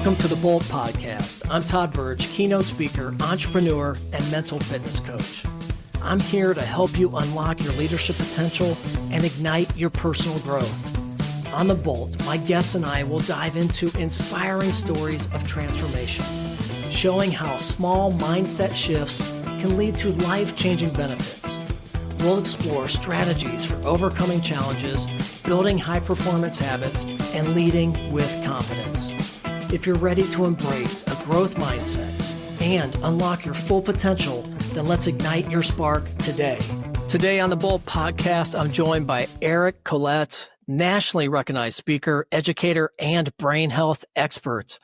Welcome to the Bolt Podcast. I'm Todd Burge, keynote speaker, entrepreneur, and mental fitness coach. I'm here to help you unlock your leadership potential and ignite your personal growth. On the Bolt, my guests and I will dive into inspiring stories of transformation, showing how small mindset shifts can lead to life-changing benefits. We'll explore strategies for overcoming challenges, building high-performance habits, and leading with confidence. If you're ready to embrace a growth mindset and unlock your full potential, then let's ignite your spark today. Today on the Bolt Podcast, I'm joined by Eric Collett, nationally recognized speaker, educator, and brain health expert.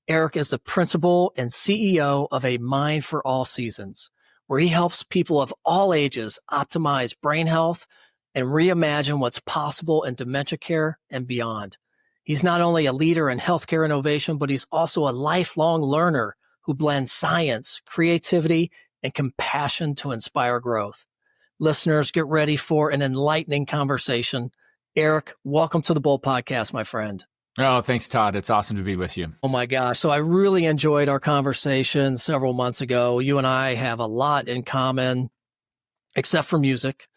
Eric is the principal and CEO of A Mind for All Seasons, where he helps people of all ages optimize brain health and reimagine what's possible in dementia care and beyond. He's not only a leader in healthcare innovation, but he's also a lifelong learner who blends science, creativity, and compassion to inspire growth. Listeners, get ready for an enlightening conversation. Eric, welcome to the Bolt Podcast, my friend. Oh, thanks, Todd. It's awesome to be with you. Oh my gosh. So I really enjoyed our conversation several months ago. You and I have a lot in common, except for music.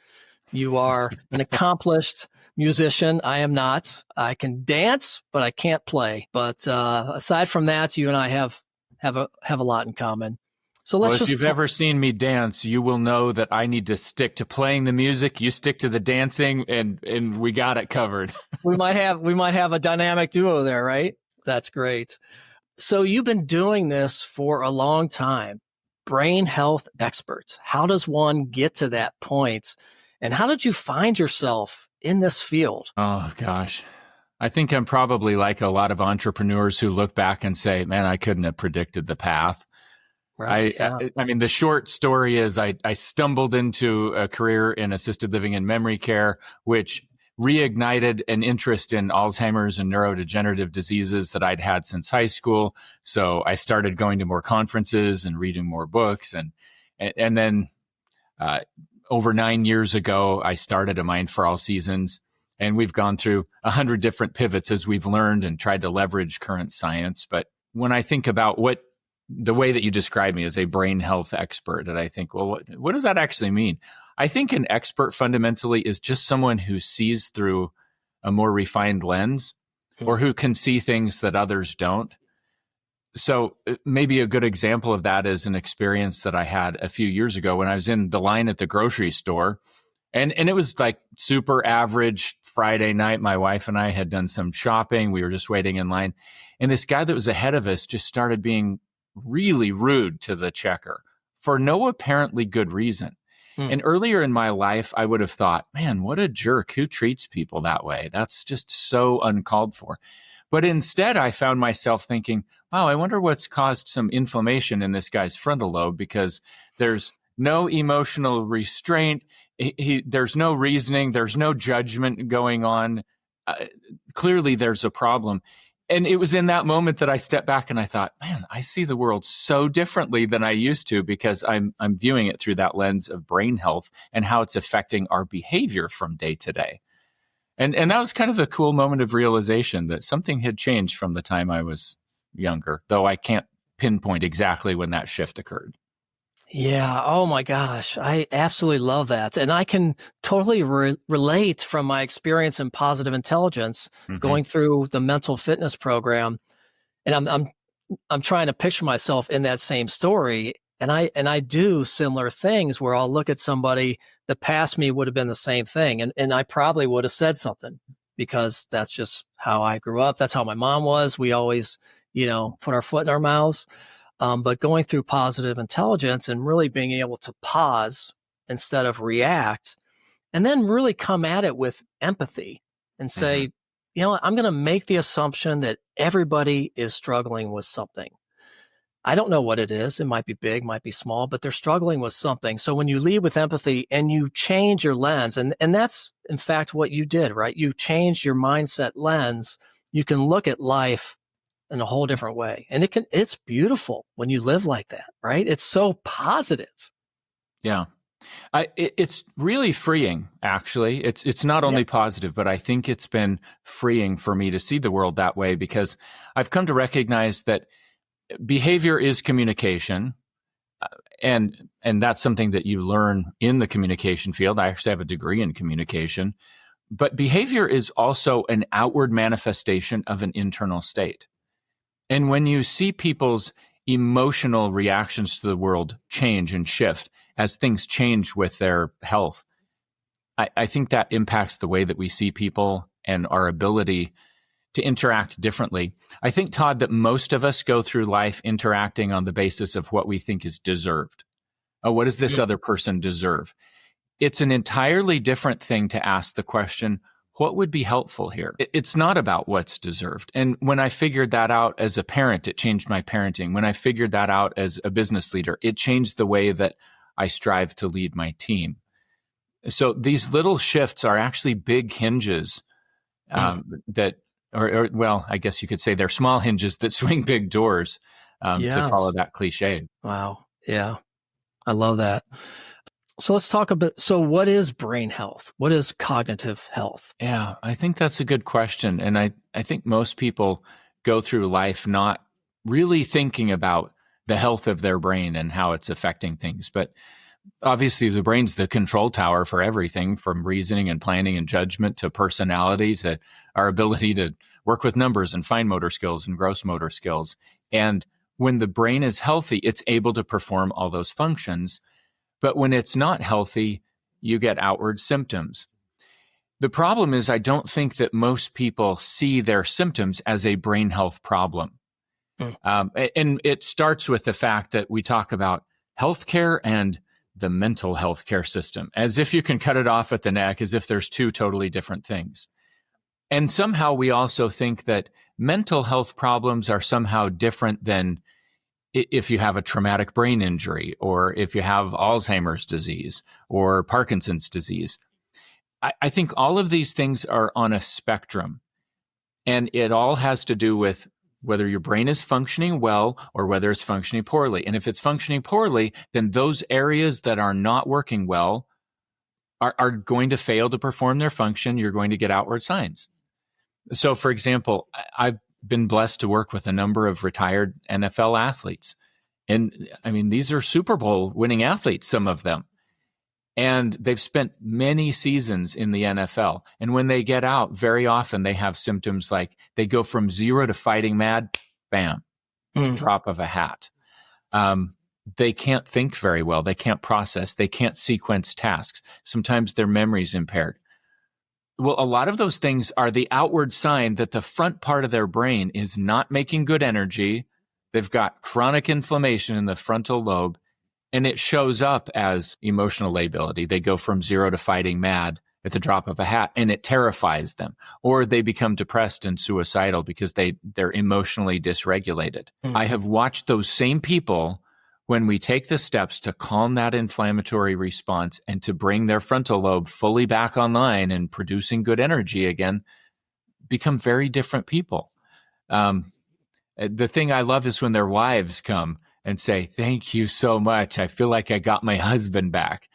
You are an accomplished musician. I am not. I can dance, but I can't play. But aside from that, you and I have a lot in common. So if you've ever seen me dance, you will know that I need to stick to playing the music. You stick to the dancing, and we got it covered. we might have a dynamic duo there, right? That's great. So you've been doing this for a long time. Brain health experts. How does one get to that point? And how did you find yourself in this field? Oh, gosh. I think I'm probably like a lot of entrepreneurs who look back and say, man, I couldn't have predicted the path. Right. I mean, the short story is I stumbled into a career in assisted living and memory care, which reignited an interest in Alzheimer's and neurodegenerative diseases that I'd had since high school. So I started going to more conferences and reading more books. And then over 9 years ago, I started A Mind for All Seasons. And we've gone through 100 different pivots as we've learned and tried to leverage current science. But when I think about the way that you describe me as a brain health expert, and I think, well, what does that actually mean? I think an expert fundamentally is just someone who sees through a more refined lens or who can see things that others don't. So maybe a good example of that is an experience that I had a few years ago when I was in the line at the grocery store. And it was like super average Friday night. My wife and I had done some shopping. We were just waiting in line. And this guy that was ahead of us just started being really rude to the checker for no apparently good reason. And earlier in my life, I would have thought, man, what a jerk. Who treats people that way? That's just so uncalled for. But instead, I found myself thinking, wow, I wonder what's caused some inflammation in this guy's frontal lobe, because there's no emotional restraint. There's no reasoning. There's no judgment going on. Clearly, there's a problem. And it was in that moment that I stepped back and I thought, man, I see the world so differently than I used to, because I'm viewing it through that lens of brain health and how it's affecting our behavior from day to day. And that was kind of a cool moment of realization that something had changed from the time I was younger, though I can't pinpoint exactly when that shift occurred. Yeah. Oh my gosh. I absolutely love that. And I can totally relate from my experience in positive intelligence, going through the mental fitness program. And I'm trying to picture myself in that same story. And I do similar things where I'll look at somebody that past me would have been the same thing. And I probably would have said something, because that's just how I grew up. That's how my mom was. We always, put our foot in our mouths. But going through positive intelligence and really being able to pause instead of react, and then really come at it with empathy and say, I'm going to make the assumption that everybody is struggling with something. I don't know what it is. It might be big, might be small, but they're struggling with something. So when you lead with empathy and you change your lens, and that's in fact what you did, right? You changed your mindset lens. You can look at life in a whole different way. And it's beautiful when you live like that, right? It's so positive. Yeah. It's really freeing, actually. It's not only positive, but I think it's been freeing for me to see the world that way, because I've come to recognize that behavior is communication. And that's something that you learn in the communication field. I actually have a degree in communication. But behavior is also an outward manifestation of an internal state. And when you see people's emotional reactions to the world change and shift as things change with their health, I think that impacts the way that we see people and our ability to interact differently. I think, Todd, that most of us go through life interacting on the basis of what we think is deserved. Oh, what does this other person deserve? It's an entirely different thing to ask the question, what would be helpful here? It's not about what's deserved. And when I figured that out as a parent, it changed my parenting. When I figured that out as a business leader, it changed the way that I strive to lead my team. So these little shifts are actually big hinges that, well, I guess you could say they're small hinges that swing big doors, to follow that cliche. Wow. Yeah. I love that. So let's talk a bit. So what is brain health? What is cognitive health? Yeah, I think that's a good question. And I think most people go through life not really thinking about the health of their brain and how it's affecting things. But obviously, the brain's the control tower for everything, from reasoning and planning and judgment to personality to our ability to work with numbers and fine motor skills and gross motor skills. And when the brain is healthy, it's able to perform all those functions. But when it's not healthy, you get outward symptoms. The problem is, I don't think that most people see their symptoms as a brain health problem. And it starts with the fact that we talk about healthcare and the mental health care system, as if you can cut it off at the neck, as if there's two totally different things. And somehow we also think that mental health problems are somehow different than if you have a traumatic brain injury, or if you have Alzheimer's disease or Parkinson's disease. I think all of these things are on a spectrum, and it all has to do with whether your brain is functioning well or whether it's functioning poorly. And if it's functioning poorly, then those areas that are not working well are going to fail to perform their function. You're going to get outward signs. So, for example, I've been blessed to work with a number of retired NFL athletes. And I mean, these are Super Bowl winning athletes, some of them. And they've spent many seasons in the NFL. And when they get out, very often they have symptoms like they go from zero to fighting mad, bam, drop of a hat. They can't think very well. They can't process. They can't sequence tasks. Sometimes their memory's impaired. Well, a lot of those things are the outward sign that the front part of their brain is not making good energy. They've got chronic inflammation in the frontal lobe, and it shows up as emotional lability. They go from zero to fighting mad at the drop of a hat, and it terrifies them. Or they become depressed and suicidal because they're emotionally dysregulated. I have watched those same people, when we take the steps to calm that inflammatory response and to bring their frontal lobe fully back online and producing good energy again, become very different people. The thing I love is when their wives come and say, "Thank you so much. I feel like I got my husband back."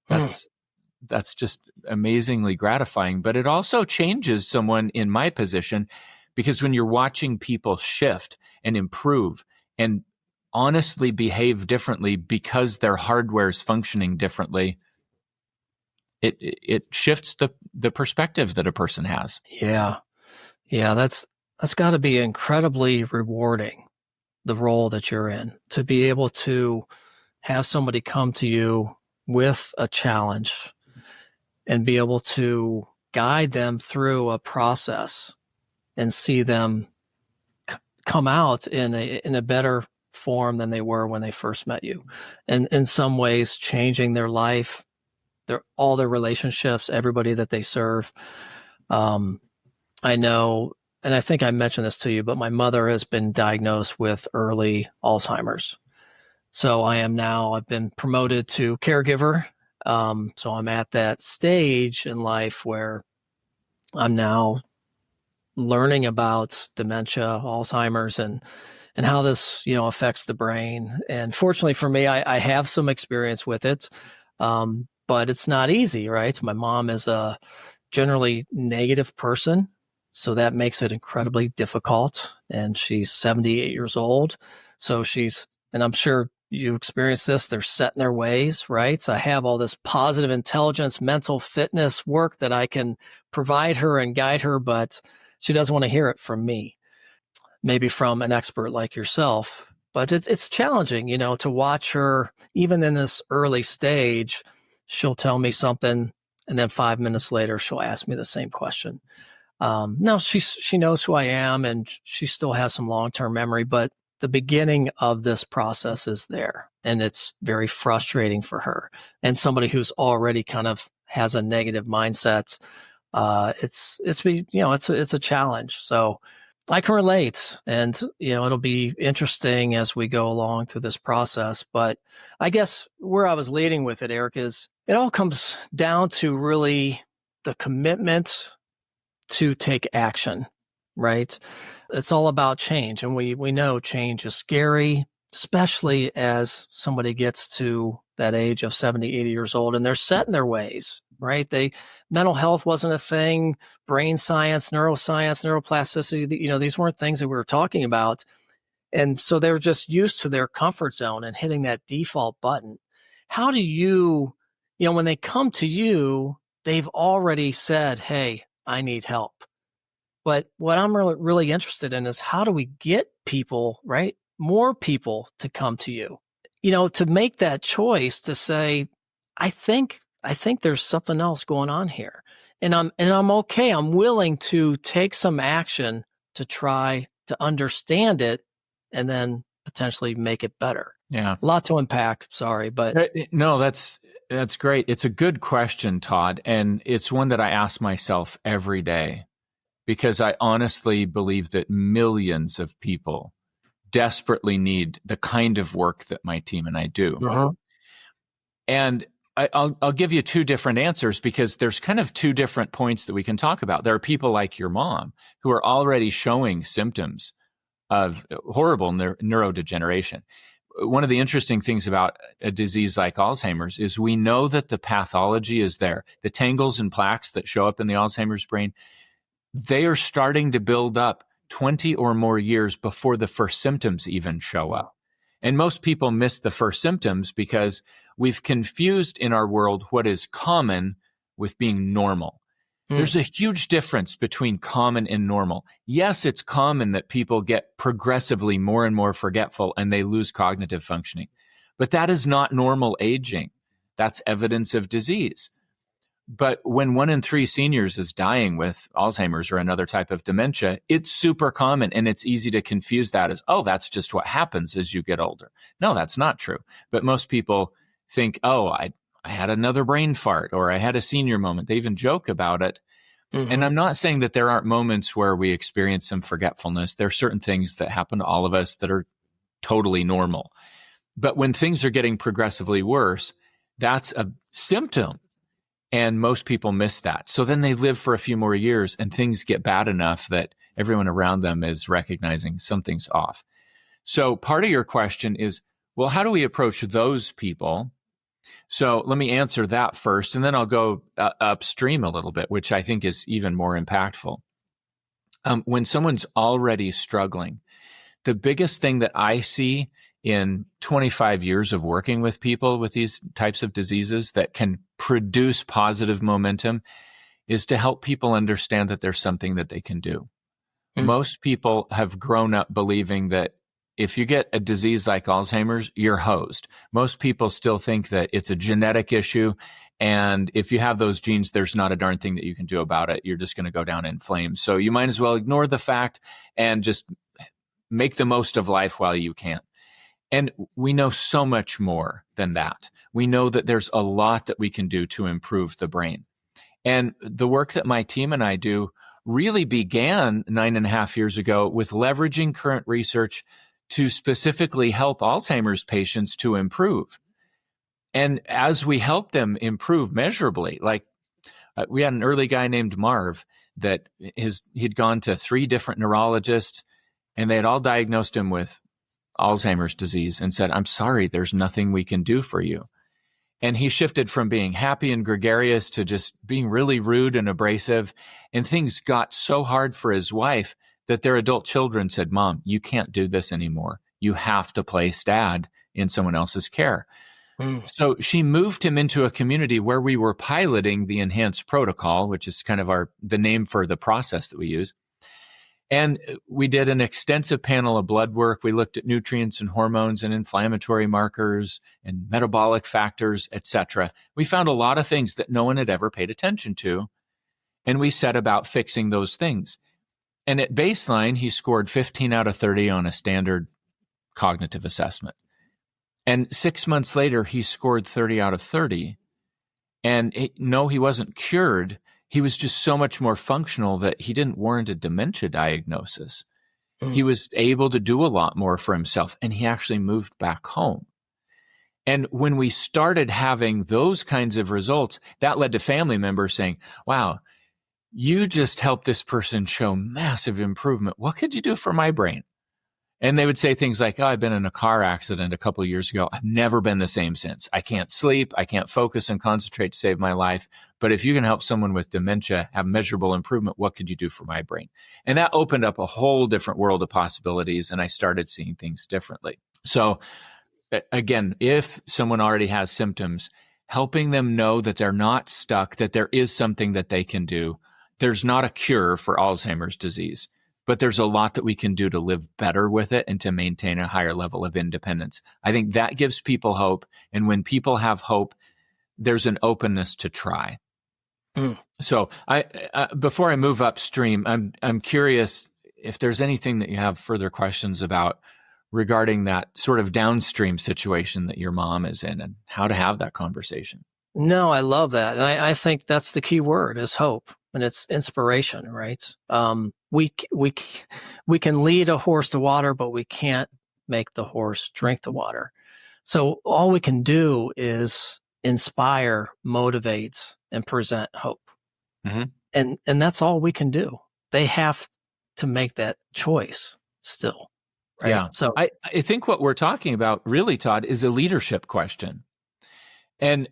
That's just amazingly gratifying. But it also changes someone in my position, because when you're watching people shift and improve and honestly behave differently because their hardware is functioning differently, it shifts the perspective that a person has. Yeah. That's got to be incredibly rewarding, the role that you're in, to be able to have somebody come to you with a challenge and be able to guide them through a process and see them come out in a better form than they were when they first met you, and in some ways changing their life, all their relationships, everybody that they serve. I know, and I think I mentioned this to you, but my mother has been diagnosed with early Alzheimer's. So I've been promoted to caregiver. So I'm at that stage in life where I'm now learning about dementia, Alzheimer's, and how this, affects the brain. And fortunately for me, I have some experience with it. But it's not easy, right? My mom is a generally negative person, so that makes it incredibly difficult. And she's 78 years old. So and I'm sure you experience this, they're set in their ways, right? So I have all this positive intelligence, mental fitness work that I can provide her and guide her, but she doesn't want to hear it from me, maybe from an expert like yourself. But it's challenging, to watch her, even in this early stage. She'll tell me something, and then 5 minutes later, she'll ask me the same question. Now she knows who I am, and she still has some long-term memory, but the beginning of this process is there, and it's very frustrating for her. And somebody who's already kind of has a negative mindset, it's a challenge. So I can relate, and it'll be interesting as we go along through this process. But I guess where I was leading with it, Eric, is it all comes down to really the commitment to take action, right? It's all about change, and we know change is scary, especially as somebody gets to that age of 70, 80 years old, and they're set in their ways, right? Mental health wasn't a thing, brain science, neuroscience, neuroplasticity, these weren't things that we were talking about. And so they were just used to their comfort zone and hitting that default button. How do you, when they come to you, they've already said, hey, I need help. But what I'm really interested in is how do we get people, right? More people to come to you, to make that choice to say, I think there's something else going on here. And I'm okay. I'm willing to take some action to try to understand it and then potentially make it better. Yeah. A lot to unpack. Sorry, but no, that's great. It's a good question, Todd. And it's one that I ask myself every day, because I honestly believe that millions of people desperately need the kind of work that my team and I do. Uh-huh. And I'll give you two different answers, because there's kind of two different points that we can talk about. There are people like your mom who are already showing symptoms of horrible neurodegeneration. One of the interesting things about a disease like Alzheimer's is we know that the pathology is there. The tangles and plaques that show up in the Alzheimer's brain, they are starting to build up 20 or more years before the first symptoms even show up. And most people miss the first symptoms because we've confused in our world what is common with being normal. There's a huge difference between common and normal. Yes, it's common that people get progressively more and more forgetful and they lose cognitive functioning, but that is not normal aging. That's evidence of disease. But when 1 in 3 seniors is dying with Alzheimer's or another type of dementia, it's super common, and it's easy to confuse that as, oh, that's just what happens as you get older. No, that's not true. But most people think, oh, I had another brain fart, or I had a senior moment. They even joke about it. Mm-hmm. And I'm not saying that there aren't moments where we experience some forgetfulness. There are certain things that happen to all of us that are totally normal. But when things are getting progressively worse, that's a symptom. And most people miss that. So then they live for a few more years and things get bad enough that everyone around them is recognizing something's off. So part of your question is, well, how do we approach those people? So let me answer that first, and then I'll go upstream a little bit, which I think is even more impactful. When someone's already struggling, the biggest thing that I see in 25 years of working with people with these types of diseases that can produce positive momentum is to help people understand that there's something that they can do. Mm-hmm. Most people have grown up believing that if you get a disease like Alzheimer's, you're hosed. Most people still think that it's a genetic issue, and if you have those genes, there's not a darn thing that you can do about it. You're just going to go down in flames. So you might as well ignore the fact and just make the most of life while you can. And we know so much more than that. We know that there's a lot that we can do to improve the brain. And the work that my team and I do really began 9.5 years ago with leveraging current research to specifically help Alzheimer's patients to improve. And as we help them improve measurably, like we had an early guy named Marv that he'd gone to 3 different neurologists, and they had all diagnosed him with Alzheimer's disease and said, I'm sorry, there's nothing we can do for you. And he shifted from being happy and gregarious to just being really rude and abrasive. And things got so hard for his wife that their adult children said, "Mom, you can't do this anymore. You have to place Dad in someone else's care." So she moved him into a community where we were piloting the enhanced protocol, which is kind of the name for the process that we use. And we did an extensive panel of blood work. We looked at nutrients and hormones and inflammatory markers and metabolic factors, etc. We found a lot of things that no one had ever paid attention to. And we set about fixing those things. And at baseline, he scored 15 out of 30 on a standard cognitive assessment. And 6 months later, he scored 30 out of 30. And no, he wasn't cured. He was just so much more functional that he didn't warrant a dementia diagnosis. He was able to do a lot more for himself, and he actually moved back home. And when we started having those kinds of results, that led to family members saying, "Wow, you just helped this person show massive improvement. What could you do for my brain?" And they would say things like, "Oh, I've been in a car accident a couple of years ago. I've never been the same since. I can't sleep. I can't focus and concentrate to save my life. But if you can help someone with dementia have measurable improvement, what could you do for my brain?" And that opened up a whole different world of possibilities, and I started seeing things differently. So again, if someone already has symptoms, helping them know that they're not stuck, that there is something that they can do. There's not a cure for Alzheimer's disease, but there's a lot that we can do to live better with it and to maintain a higher level of independence. I think that gives people hope. And when people have hope, there's an openness to try. So before I move upstream, I'm curious if there's anything that you have further questions about regarding that sort of downstream situation that your mom is in and how to have that conversation. No, I love that. And I think that's the key word is hope, and it's inspiration, right? We can lead a horse to water, but we can't make the horse drink the water. So all we can do is inspire, motivate, and present hope. And that's all we can do. They have to make that choice still. Right? Yeah. So I think what we're talking about really, Todd, is a leadership question. And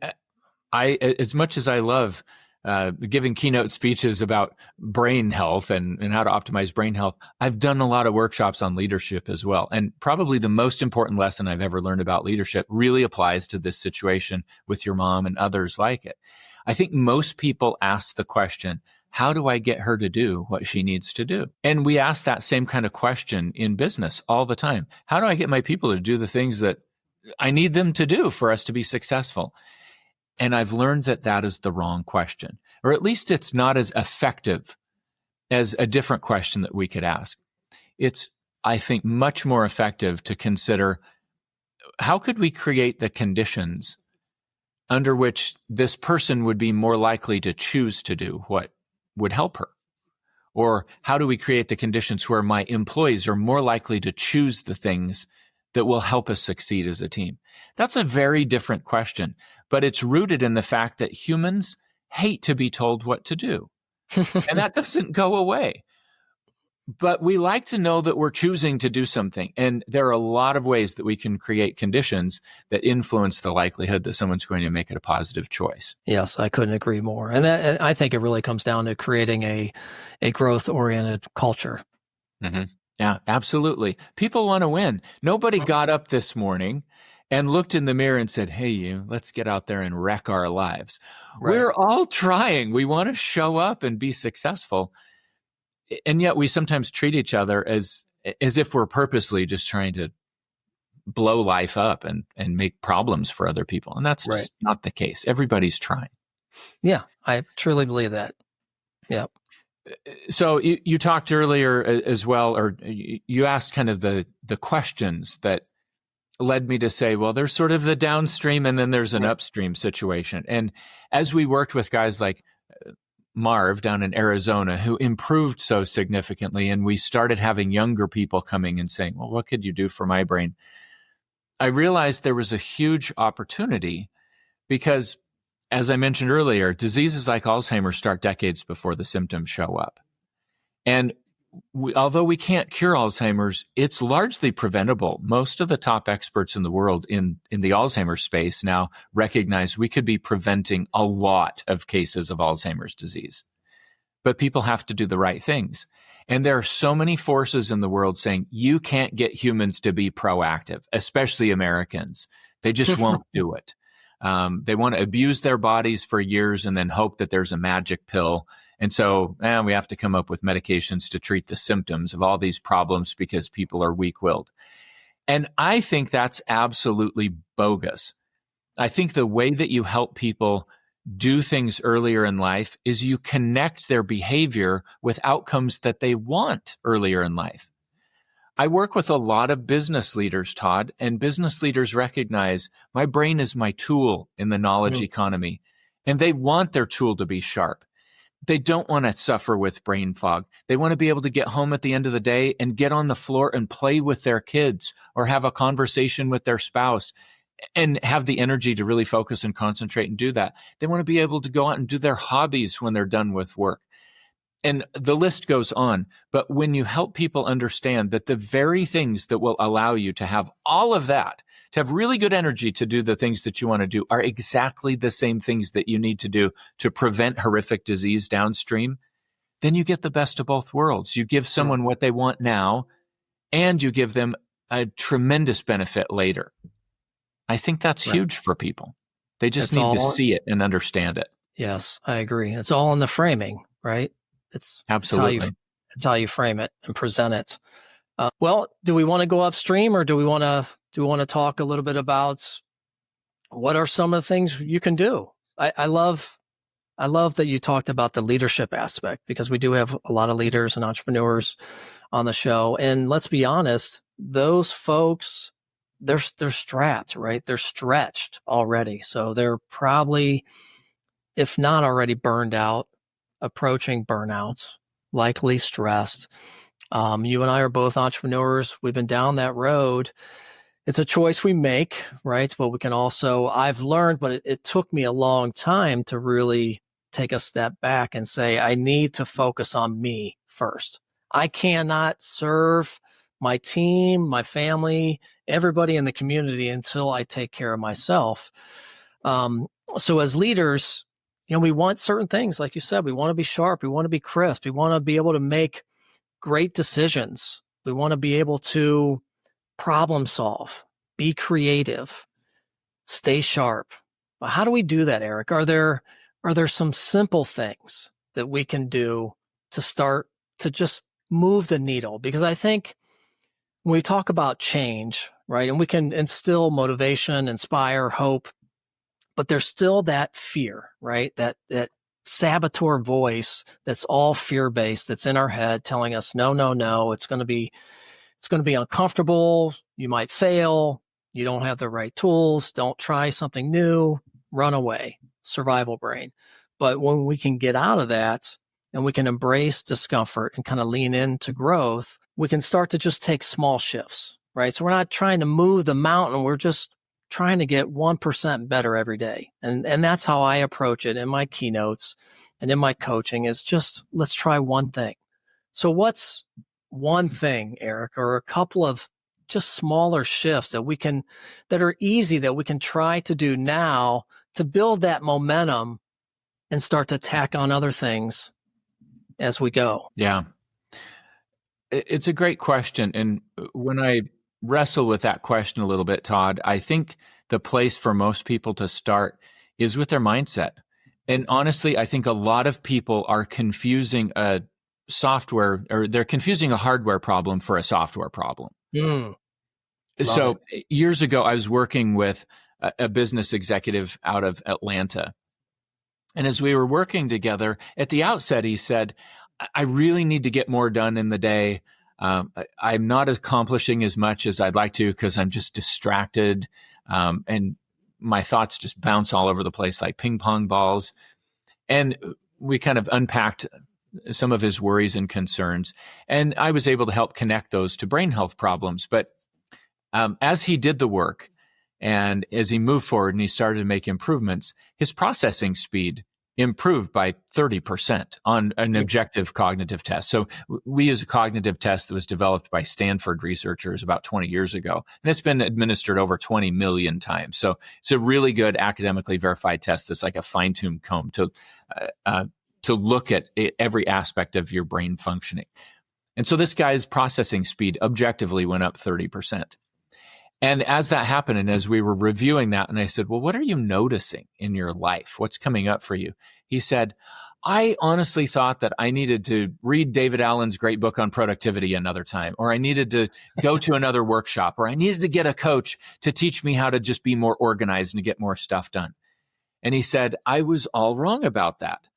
as much as I love giving keynote speeches about brain health and how to optimize brain health, I've done a lot of workshops on leadership as well. And probably the most important lesson I've ever learned about leadership really applies to this situation with your mom and others like it. I think most people ask the question, how do I get her to do what she needs to do? And we ask that same kind of question in business all the time. How do I get my people to do the things that I need them to do for us to be successful? And I've learned that that is the wrong question, or at least it's not as effective as a different question that we could ask. It's, I think, much more effective to consider how could we create the conditions under which this person would be more likely to choose to do what would help her? Or how do we create the conditions where my employees are more likely to choose the things that will help us succeed as a team? That's a very different question, but it's rooted in the fact that humans hate to be told what to do. And that doesn't go away. But we like to know that we're choosing to do something. And there are a lot of ways that we can create conditions that influence the likelihood that someone's going to make it a positive choice. Yes, I couldn't agree more. And I think it really comes down to creating a growth-oriented culture. Yeah, absolutely. People want to win. Nobody got up this morning and looked in the mirror and said, "Hey, you, let's get out there and wreck our lives." Right. We're all trying. We want to show up and be successful. And yet we sometimes treat each other as if we're purposely just trying to blow life up and make problems for other people. And that's just not the case. Everybody's trying. Yeah, I truly believe that. Yeah. So you talked earlier as well, or you asked kind of the questions that led me to say, well, there's sort of the downstream and then there's an upstream situation. And as we worked with guys like Marv down in Arizona, who improved so significantly, and we started having younger people coming and saying, well, what could you do for my brain? I realized there was a huge opportunity because, as I mentioned earlier, diseases like Alzheimer's start decades before the symptoms show up. And although we can't cure Alzheimer's, it's largely preventable. Most of the top experts in the world in the Alzheimer's space now recognize we could be preventing a lot of cases of Alzheimer's disease. But people have to do the right things. And there are so many forces in the world saying you can't get humans to be proactive, especially Americans. They just won't do it. They want to abuse their bodies for years and then hope that there's a magic pill. And so we have to come up with medications to treat the symptoms of all these problems because people are weak-willed. And I think that's absolutely bogus. I think the way that you help people do things earlier in life is you connect their behavior with outcomes that they want earlier in life. I work with a lot of business leaders, Todd, and business leaders recognize my brain is my tool in the knowledge economy, and they want their tool to be sharp. They don't want to suffer with brain fog. They want to be able to get home at the end of the day and get on the floor and play with their kids or have a conversation with their spouse and have the energy to really focus and concentrate and do that. They want to be able to go out and do their hobbies when they're done with work. And the list goes on. But when you help people understand that the very things that will allow you to have all of that, to have really good energy to do the things that you want to do, are exactly the same things that you need to do to prevent horrific disease downstream, then you get the best of both worlds. You give someone what they want now, and you give them a tremendous benefit later. I think that's huge for people. They just need to see it and understand it. Yes, I agree. It's all in the framing, right? It's absolutely. It's how you frame it and present it. Well, do we want to go upstream, or do we want to talk a little bit about what are some of the things you can do? I love that you talked about the leadership aspect, because we do have a lot of leaders and entrepreneurs on the show. And let's be honest, those folks, they're strapped, right? They're stretched already. So they're probably, if not already burned out, approaching burnouts, likely stressed. You and I are both entrepreneurs. We've been down that road. It's a choice we make, right? But we can also, I've learned, but it took me a long time to really take a step back and say, I need to focus on me first. I cannot serve my team, my family, everybody in the community until I take care of myself. So as leaders, we want certain things. Like you said, we want to be sharp. We want to be crisp. We want to be able to make great decisions. We want to be able to problem solve, be creative, stay sharp. But how do we do that, Eric? Are there some simple things that we can do to start to just move the needle? Because I think when we talk about change, right, and we can instill motivation, inspire, hope, but there's still that fear, right? That saboteur voice that's all fear-based, that's in our head telling us, no, it's going to be uncomfortable. You might fail. You don't have the right tools. Don't try something new. Run away. Survival brain. But when we can get out of that and we can embrace discomfort and kind of lean into growth, we can start to just take small shifts, right? So we're not trying to move the mountain. We're just trying to get 1% better every day. And that's how I approach it in my keynotes and in my coaching, is just, let's try one thing. So what's one thing, Eric, or a couple of just smaller shifts that are easy, that we can try to do now to build that momentum and start to tack on other things as we go? Yeah. It's a great question. And when I wrestle with that question a little bit, Todd, I think the place for most people to start is with their mindset. And honestly, I think a lot of people are confusing a software, or they're confusing a hardware problem for a software problem. So years ago, I was working with a business executive out of Atlanta. And as we were working together, at the outset, he said, I really need to get more done in the day. I'm not accomplishing as much as I'd like to because I'm just distracted. And my thoughts just bounce all over the place like ping pong balls. And we kind of unpacked some of his worries and concerns. And I was able to help connect those to brain health problems. But as he did the work and as he moved forward and he started to make improvements, his processing speed improved by 30% on an objective cognitive test. So we use a cognitive test that was developed by Stanford researchers about 20 years ago, and it's been administered over 20 million times. So it's a really good academically verified test that's like a fine-tuned comb to look at every aspect of your brain functioning. And so this guy's processing speed objectively went up 30%. And as that happened, and as we were reviewing that, and I said, well, what are you noticing in your life? What's coming up for you? He said, I honestly thought that I needed to read David Allen's great book on productivity another time, or I needed to go to another workshop, or I needed to get a coach to teach me how to just be more organized and to get more stuff done. And he said, I was all wrong about that.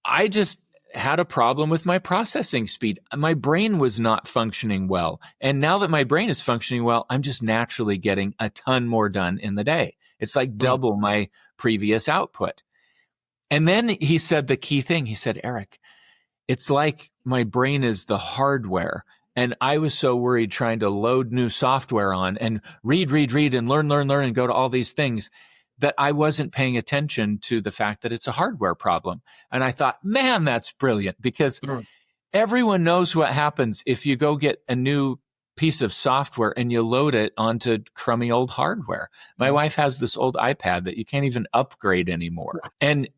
I just had a problem with my processing speed. My brain was not functioning well. And now that my brain is functioning well, I'm just naturally getting a ton more done in the day. It's like double my previous output. And then he said the key thing. He said, Eric, it's like my brain is the hardware. And I was so worried trying to load new software on and read, and learn, and go to all these things that I wasn't paying attention to the fact that it's a hardware problem. And I thought, man, that's brilliant, because everyone knows what happens if you go get a new piece of software and you load it onto crummy old hardware. My wife has this old iPad that you can't even upgrade anymore. And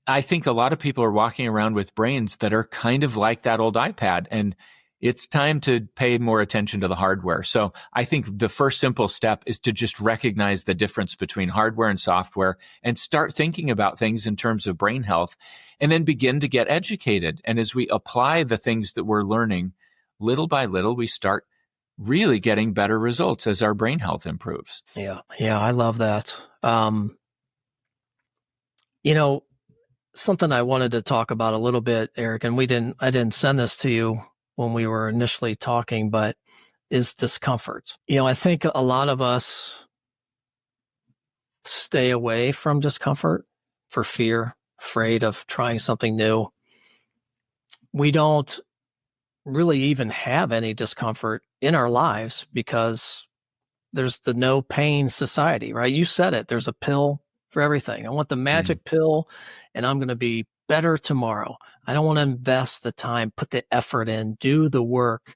I think a lot of people are walking around with brains that are kind of like that old iPad, and it's time to pay more attention to the hardware. So I think the first simple step is to just recognize the difference between hardware and software and start thinking about things in terms of brain health, and then begin to get educated. And as we apply the things that we're learning, little by little, we start really getting better results as our brain health improves. Yeah, I love that. Something I wanted to talk about a little bit, Eric, and I didn't send this to you when we were initially talking, but is discomfort. I think a lot of us stay away from discomfort for fear, afraid of trying something new. We don't really even have any discomfort in our lives because there's the no pain society, right? You said it. There's a pill for everything. I want the magic pill, and I'm going to be better tomorrow. I don't want to invest the time, put the effort in, do the work.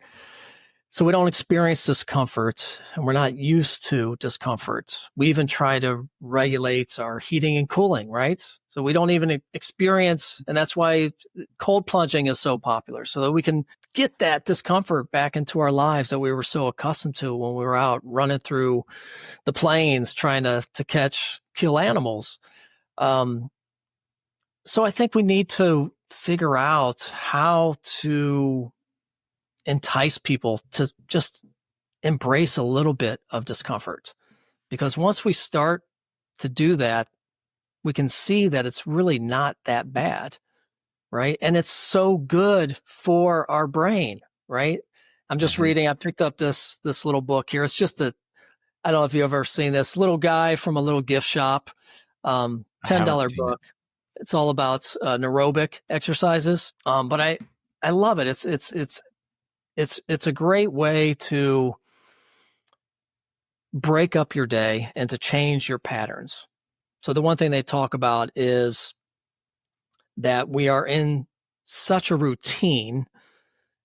So we don't experience discomfort, and we're not used to discomfort. We even try to regulate our heating and cooling, right? So we don't even experience, and that's why cold plunging is so popular, so that we can get that discomfort back into our lives that we were so accustomed to when we were out running through the plains trying to kill animals. So I think we need to figure out how to entice people to just embrace a little bit of discomfort. Because once we start to do that, we can see that it's really not that bad, right? And it's so good for our brain, right? I'm just reading, I picked up this little book here. It's just I don't know if you've ever seen this little guy from a little gift shop, $10 book. It's all about aerobic exercises. But I love it. It's a great way to break up your day and to change your patterns. So the one thing they talk about is that we are in such a routine.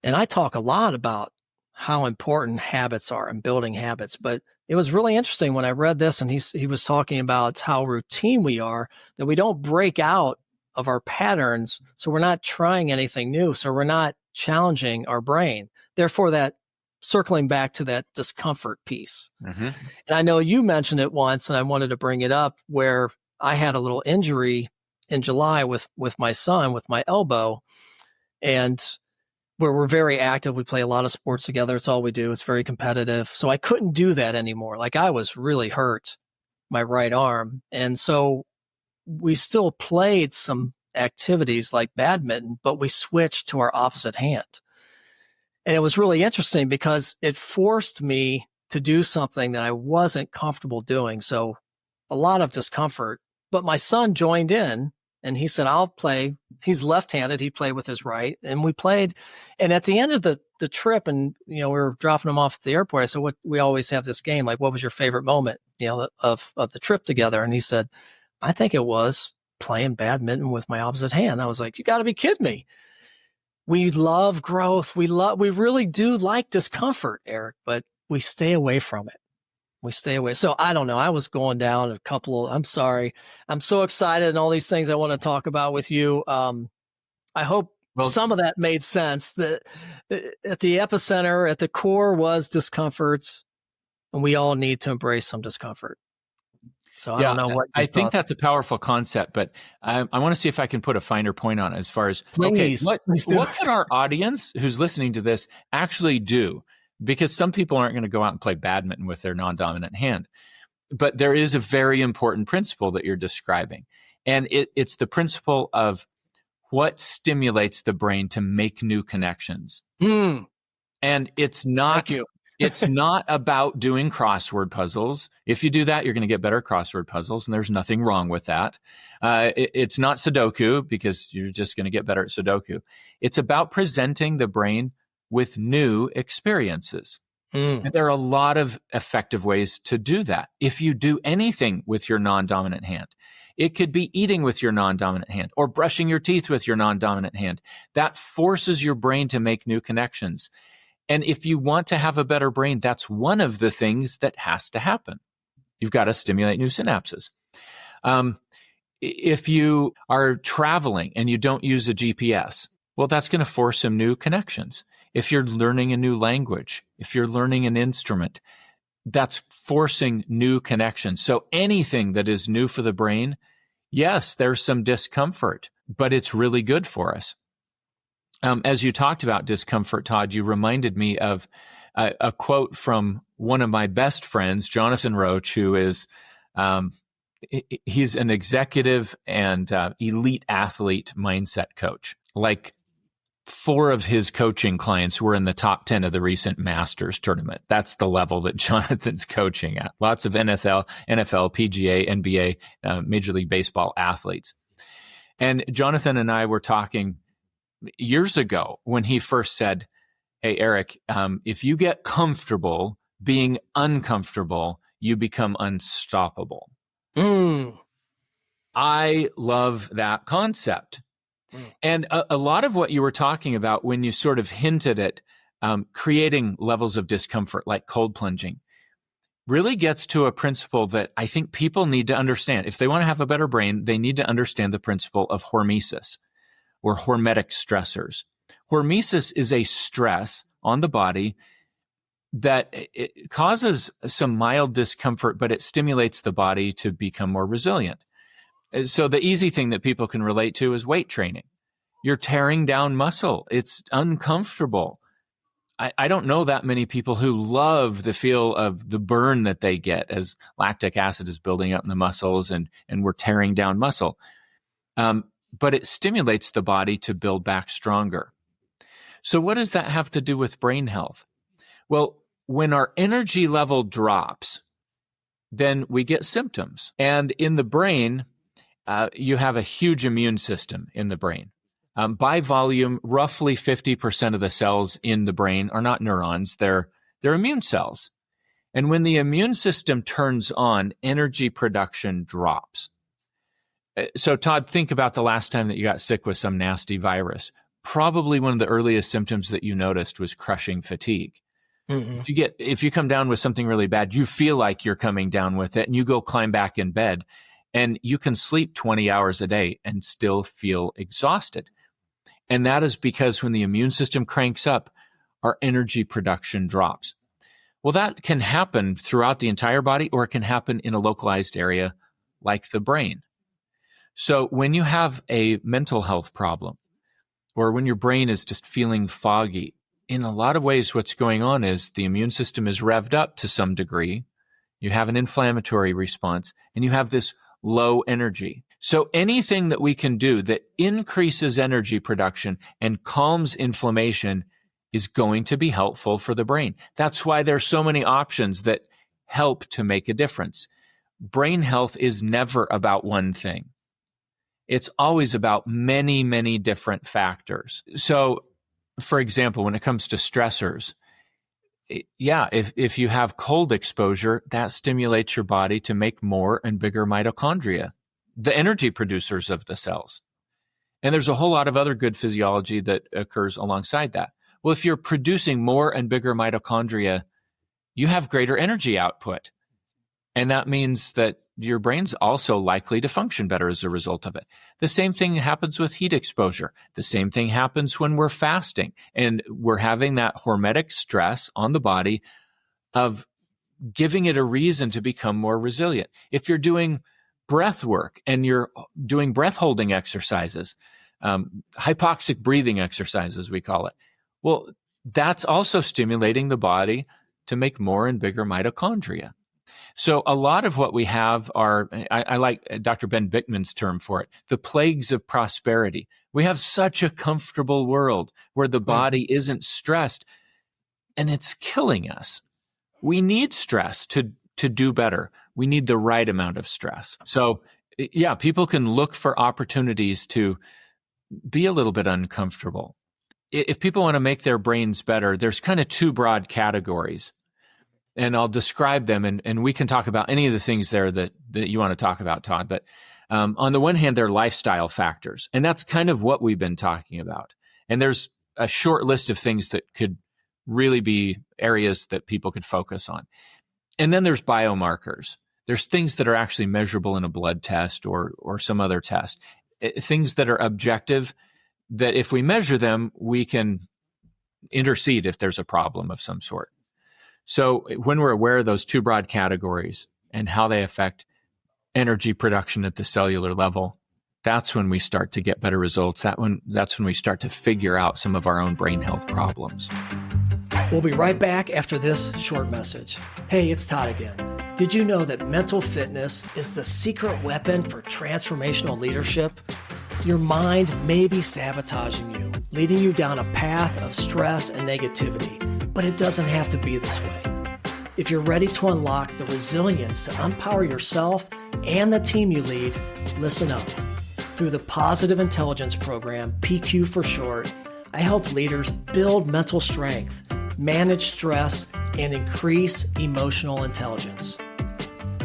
And I talk a lot about how important habits are and building habits, but it was really interesting when I read this, and he was talking about how routine we are, that we don't break out of our patterns. So we're not trying anything new. So we're not challenging our brain. Therefore, that circling back to that discomfort piece. And I know you mentioned it once, and I wanted to bring it up, where I had a little injury in July with my son, with my elbow, and where we're very active. We play a lot of sports together. It's all we do. It's very competitive. So I couldn't do that anymore. Like, I was really hurt, my right arm. And so we still played some activities like badminton, but we switched to our opposite hand. And it was really interesting because it forced me to do something that I wasn't comfortable doing. So a lot of discomfort, but my son joined in. And he said, I'll play. He's left-handed. He played with his right. And we played. And at the end of the trip, and, we were dropping him off at the airport, I said, we always have this game. Like, what was your favorite moment, of the trip together? And he said, I think it was playing badminton with my opposite hand. I was like, you got to be kidding me. We love growth. We really do like discomfort, Eric, but we stay away from it. We stay away. So I don't know. I was going down I'm sorry. I'm so excited and all these things I want to talk about with you. I hope some of that made sense. That at the epicenter, at the core was discomforts, and we all need to embrace some discomfort. So I don't know what I think that's a powerful concept, but I want to see if I can put a finer point on it as far as, please, what can our audience who's listening to this actually do? Because some people aren't going to go out and play badminton with their non-dominant hand. But there is a very important principle that you're describing. And it's the principle of what stimulates the brain to make new connections. Mm. And it's not it's not about doing crossword puzzles. If you do that, you're going to get better crossword puzzles, and there's nothing wrong with that. It's not Sudoku, because you're just going to get better at Sudoku. It's about presenting the brain with new experiences. And there are a lot of effective ways to do that. If you do anything with your non-dominant hand, it could be eating with your non-dominant hand or brushing your teeth with your non-dominant hand. That forces your brain to make new connections. And if you want to have a better brain, that's one of the things that has to happen. You've got to stimulate new synapses. If you are traveling and you don't use a GPS, well, that's going to force some new connections. If you're learning a new language, if you're learning an instrument, that's forcing new connections. So anything that is new for the brain, yes, there's some discomfort, but it's really good for us. As you talked about discomfort, Todd, you reminded me of a quote from one of my best friends, Jonathan Roach, who is he's an executive and elite athlete mindset coach. Like 4 of his coaching clients were in the top 10 of the recent Masters tournament. That's the level that Jonathan's coaching at. Lots of NFL, PGA, NBA, Major League Baseball athletes. And Jonathan and I were talking years ago when he first said, hey, Eric, if you get comfortable being uncomfortable, you become unstoppable. I love that concept. And a lot of what you were talking about when you sort of hinted at creating levels of discomfort, like cold plunging, really gets to a principle that I think people need to understand. If they want to have a better brain, they need to understand the principle of hormesis, or hormetic stressors. Hormesis is a stress on the body that it causes some mild discomfort, but it stimulates the body to become more resilient. So the easy thing that people can relate to is weight training. You're tearing down muscle. It's uncomfortable. I don't know that many people who love the feel of the burn that they get as lactic acid is building up in the muscles and we're tearing down muscle. But it stimulates the body to build back stronger. So what does that have to do with brain health? Well, when our energy level drops, then we get symptoms. And in the brain, you have a huge immune system in the brain. By volume, roughly 50% of the cells in the brain are not neurons, they're immune cells. And when the immune system turns on, energy production drops. So, Todd, think about the last time that you got sick with some nasty virus. Probably one of the earliest symptoms that you noticed was crushing fatigue. Mm-hmm. If you come down with something really bad, you feel like you're coming down with it, and you go climb back in bed, and you can sleep 20 hours a day and still feel exhausted. And that is because when the immune system cranks up, our energy production drops. Well, that can happen throughout the entire body, or it can happen in a localized area like the brain. So when you have a mental health problem, or when your brain is just feeling foggy, in a lot of ways what's going on is the immune system is revved up to some degree. You have an inflammatory response, and you have this low energy. So anything that we can do that increases energy production and calms inflammation is going to be helpful for the brain. That's why there's so many options that help to make a difference. Brain health is never about one thing. It's always about many, many different factors. So, for example, when it comes to stressors, if you have cold exposure, that stimulates your body to make more and bigger mitochondria. the energy producers of the cells. And there's a whole lot of other good physiology that occurs alongside that. Well, if you're producing more and bigger mitochondria, you have greater energy output. And that means that your brain's also likely to function better as a result of it. The same thing happens with heat exposure. The same thing happens when we're fasting and we're having that hormetic stress on the body of giving it a reason to become more resilient. If you're doing breath work and you're doing breath holding exercises, hypoxic breathing exercises, we call it. Well, that's also stimulating the body to make more and bigger mitochondria. So a lot of what we have are, I like Dr. Ben Bickman's term for it, the plagues of prosperity. We have such a comfortable world where the body isn't stressed and it's killing us. We need stress to do better. We need the right amount of stress. So yeah, people can look for opportunities to be a little bit uncomfortable. If people want to make their brains better, there's kind of two broad categories. And I'll describe them, and we can talk about any of the things there that you want to talk about, Todd. But on the one hand, they're lifestyle factors, and that's kind of what we've been talking about. And there's a short list of things that could really be areas that people could focus on. And then there's biomarkers. There's things that are actually measurable in a blood test or some other test, things that are objective, that if we measure them, we can intercede if there's a problem of some sort. So when we're aware of those two broad categories and how they affect energy production at the cellular level, that's when we start to get better results. That's when we start to figure out some of our own brain health problems. We'll be right back after this short message. Hey, it's Todd again. Did you know that mental fitness is the secret weapon for transformational leadership? Your mind may be sabotaging you, leading you down a path of stress and negativity, but it doesn't have to be this way. If you're ready to unlock the resilience to empower yourself and the team you lead, listen up. Through the Positive Intelligence Program, PQ for short, I help leaders build mental strength, manage stress, and increase emotional intelligence.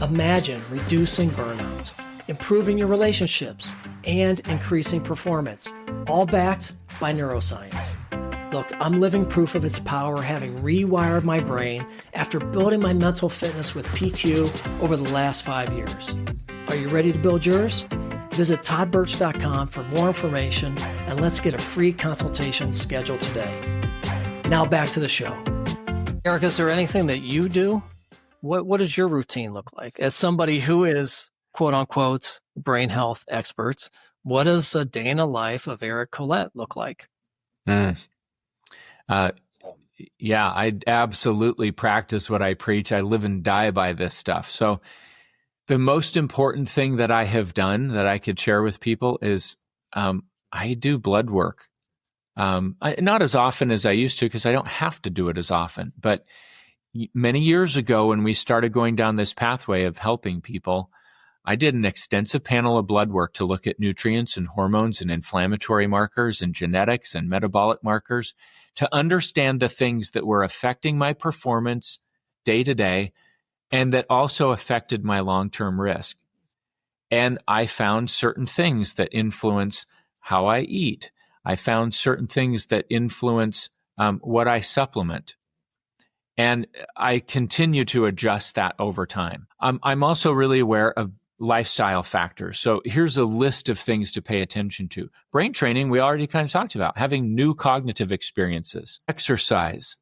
Imagine reducing burnout, improving your relationships, and increasing performance, all backed by neuroscience. Look, I'm living proof of its power, having rewired my brain after building my mental fitness with PQ over the last 5 years. Are you ready to build yours? Visit toddbirch.com for more information, and let's get a free consultation scheduled today. Now back to the show. Eric, is there anything that you do? What does your routine look like? As somebody who is, quote unquote, brain health expert, what does a day in the life of Eric Collett look like? Yeah, I absolutely practice what I preach. I live and die by this stuff. So the most important thing that I have done that I could share with people is I do blood work. Not as often as I used to because I don't have to do it as often. But many years ago when we started going down this pathway of helping people, I did an extensive panel of blood work to look at nutrients and hormones and inflammatory markers and genetics and metabolic markers to understand the things that were affecting my performance day to day and that also affected my long-term risk. And I found certain things that influence how I eat. I found certain things that influence what I supplement. And I continue to adjust that over time. I'm also really aware of lifestyle factors. So here's a list of things to pay attention to. Brain training, we already kind of talked about. Having new cognitive experiences. Exercise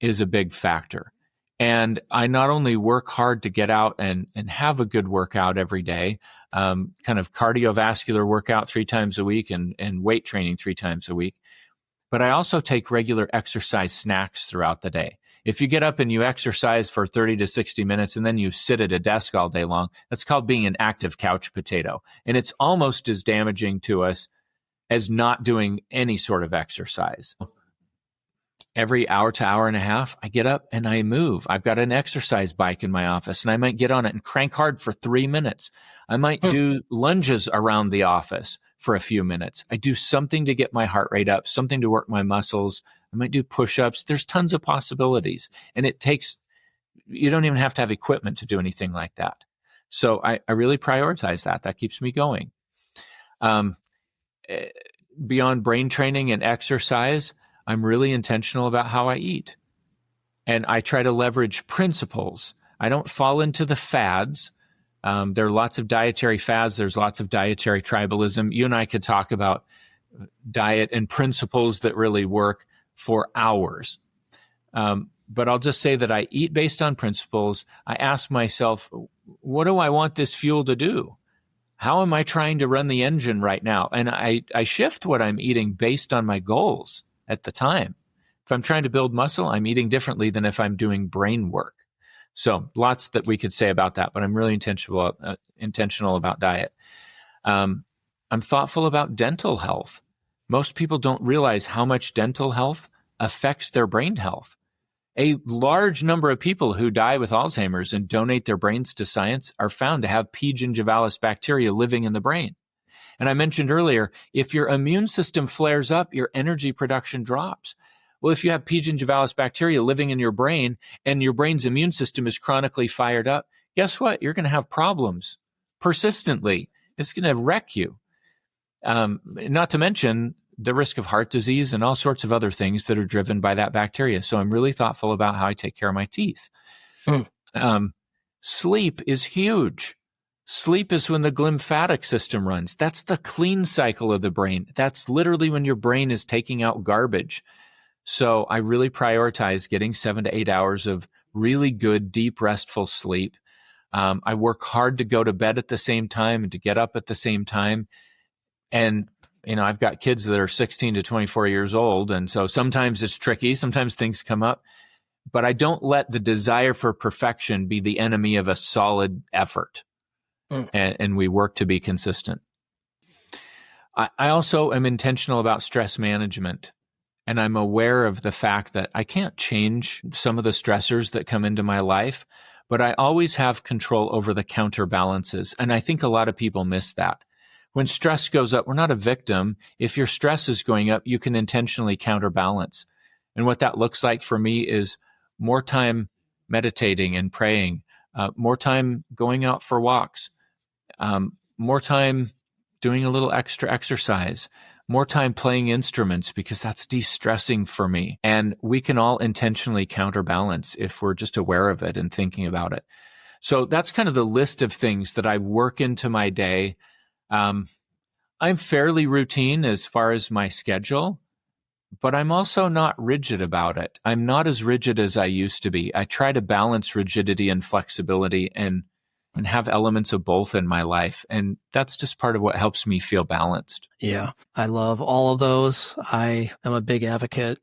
is a big factor. And I not only work hard to get out and have a good workout every day, kind of cardiovascular workout 3 times a week and weight training 3 times a week, but I also take regular exercise snacks throughout the day. If you get up and you exercise for 30 to 60 minutes and then you sit at a desk all day long, that's called being an active couch potato. And it's almost as damaging to us as not doing any sort of exercise. Every hour to hour and a half, I get up and I move. I've got an exercise bike in my office and I might get on it and crank hard for 3 minutes. I might do lunges around the office for a few minutes. I do something to get my heart rate up, something to work my muscles. I might do push-ups. There's tons of possibilities. And you don't even have to have equipment to do anything like that. So I really prioritize that. That keeps me going. Beyond brain training and exercise, I'm really intentional about how I eat. And I try to leverage principles. I don't fall into the fads. There are lots of dietary fads. There's lots of dietary tribalism. You and I could talk about diet and principles that really work for hours. But I'll just say that I eat based on principles. I ask myself, what do I want this fuel to do? How am I trying to run the engine right now? And I shift what I'm eating based on my goals at the time. If I'm trying to build muscle, I'm eating differently than if I'm doing brain work. So lots that we could say about that, but I'm really intentional about diet. I'm thoughtful about dental health. Most people don't realize how much dental health affects their brain health. A large number of people who die with Alzheimer's and donate their brains to science are found to have P. gingivalis bacteria living in the brain. And I mentioned earlier, if your immune system flares up, your energy production drops. Well, if you have P. gingivalis bacteria living in your brain and your brain's immune system is chronically fired up, guess what? You're going to have problems persistently. It's going to wreck you. Not to mention the risk of heart disease and all sorts of other things that are driven by that bacteria. So I'm really thoughtful about how I take care of my teeth. Sleep is huge. Sleep is when the glymphatic system runs. That's the clean cycle of the brain. That's literally when your brain is taking out garbage. So I really prioritize getting 7 to 8 hours of really good, deep, restful sleep. I work hard to go to bed at the same time and to get up at the same time. And I've got kids that are 16 to 24 years old. And so sometimes it's tricky. Sometimes things come up. But I don't let the desire for perfection be the enemy of a solid effort. And we work to be consistent. I also am intentional about stress management. And I'm aware of the fact that I can't change some of the stressors that come into my life, but I always have control over the counterbalances. And I think a lot of people miss that. When stress goes up, we're not a victim. If your stress is going up, you can intentionally counterbalance. And what that looks like for me is more time meditating and praying, more time going out for walks, more time doing a little extra exercise, more time playing instruments because that's de-stressing for me. And we can all intentionally counterbalance if we're just aware of it and thinking about it. So that's kind of the list of things that I work into my day. I'm fairly routine as far as my schedule, but I'm also not rigid about it. I'm not as rigid as I used to be. I try to balance rigidity and flexibility and have elements of both in my life. And that's just part of what helps me feel balanced. Yeah, I love all of those. I am a big advocate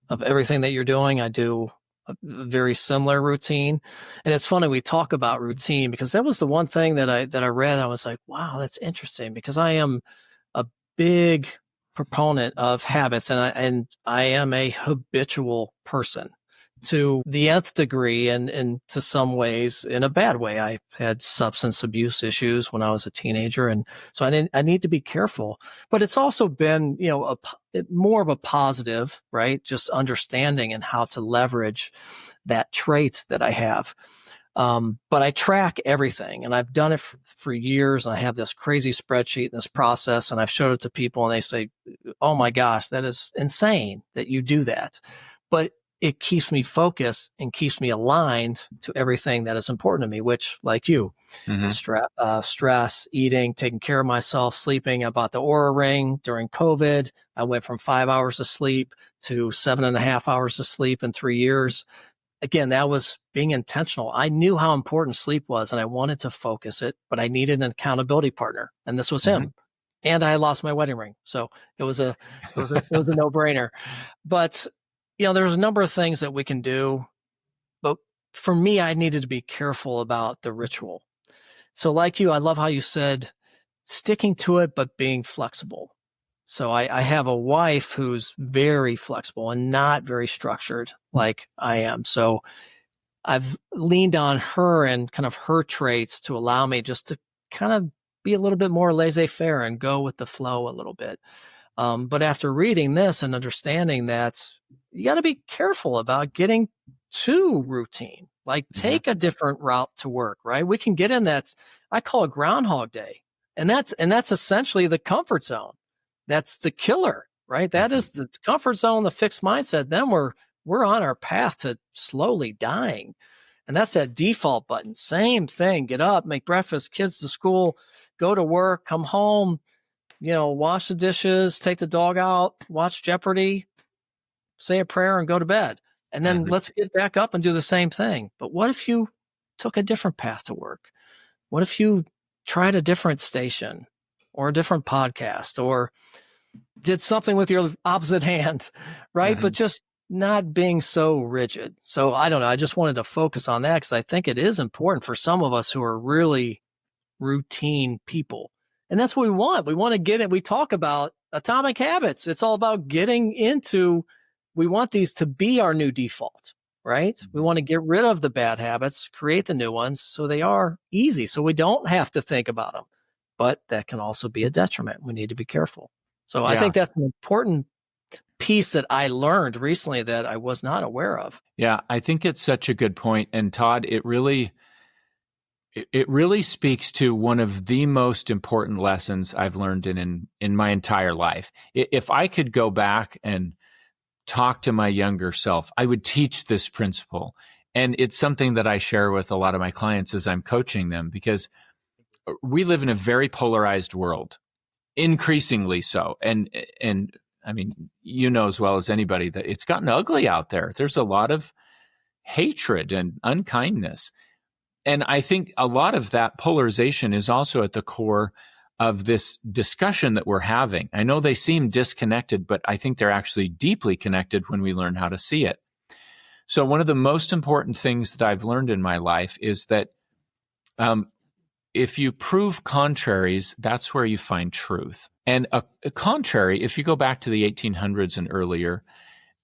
of everything that you're doing. I do a very similar routine. And it's funny, we talk about routine because that was the one thing that I read. I was like, wow, that's interesting, because I am a big proponent of habits, and I am a habitual person to the nth degree, and to some ways in a bad way. I had substance abuse issues when I was a teenager. And so I need to be careful, but it's also been, more of a positive, right? Just understanding and how to leverage that trait that I have. But I track everything, and I've done it for years. And I have this crazy spreadsheet and this process, and I've showed it to people and they say, oh my gosh, that is insane that you do that. But it keeps me focused and keeps me aligned to everything that is important to me, which, like you, stress, eating, taking care of myself, sleeping. I bought the Oura Ring during COVID. I went from 5 hours of sleep to 7.5 hours of sleep in 3 years. Again, that was being intentional. I knew how important sleep was and I wanted to focus it, but I needed an accountability partner. And this was him. And I lost my wedding ring. So it was a no-brainer. But there's a number of things that we can do, but for me, I needed to be careful about the ritual. So like you, I love how you said sticking to it, but being flexible. So I have a wife who's very flexible and not very structured like I am. So I've leaned on her and kind of her traits to allow me just to kind of be a little bit more laissez-faire and go with the flow a little bit. But after reading this and understanding that, you got to be careful about getting too routine, Like take a different route to work, right? We can get in that, I call it Groundhog Day. And that's essentially the comfort zone. That's the killer, right? That is the comfort zone, the fixed mindset. Then we're on our path to slowly dying. And that's that default button. Same thing. Get up, make breakfast, kids to school, go to work, come home, wash the dishes, take the dog out, watch Jeopardy, say a prayer, and go to bed. And then let's get back up and do the same thing. But what if you took a different path to work? What if you tried a different station or a different podcast or did something with your opposite hand, right? But just not being so rigid. So I don't know. I just wanted to focus on that because I think it is important for some of us who are really routine people. And that's what we want. We want to get it. We talk about atomic habits. It's all about getting into, we want these to be our new default, right? We want to get rid of the bad habits, create the new ones so they are easy, so we don't have to think about them. But that can also be a detriment. We need to be careful. So I think that's an important piece that I learned recently that I was not aware of. Yeah, I think it's such a good point. And Todd, it really speaks to one of the most important lessons I've learned in my entire life. If I could go back and talk to my younger self, I would teach this principle. And it's something that I share with a lot of my clients as I'm coaching them, because we live in a very polarized world, increasingly so. And I mean, as well as anybody that it's gotten ugly out there. There's a lot of hatred and unkindness. And I think a lot of that polarization is also at the core of this discussion that we're having. I know they seem disconnected, but I think they're actually deeply connected when we learn how to see it. So one of the most important things that I've learned in my life is that if you prove contraries, that's where you find truth. And a contrary, if you go back to the 1800s and earlier,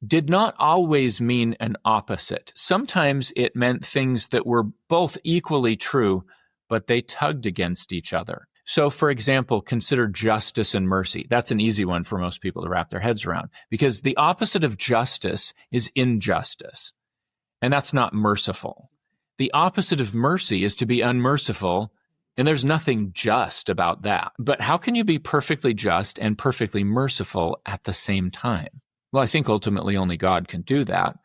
did not always mean an opposite. Sometimes it meant things that were both equally true, but they tugged against each other. So, for example, consider justice and mercy. That's an easy one for most people to wrap their heads around, because the opposite of justice is injustice, and that's not merciful. The opposite of mercy is to be unmerciful, and there's nothing just about that. But how can you be perfectly just and perfectly merciful at the same time? Well, I think ultimately only God can do that.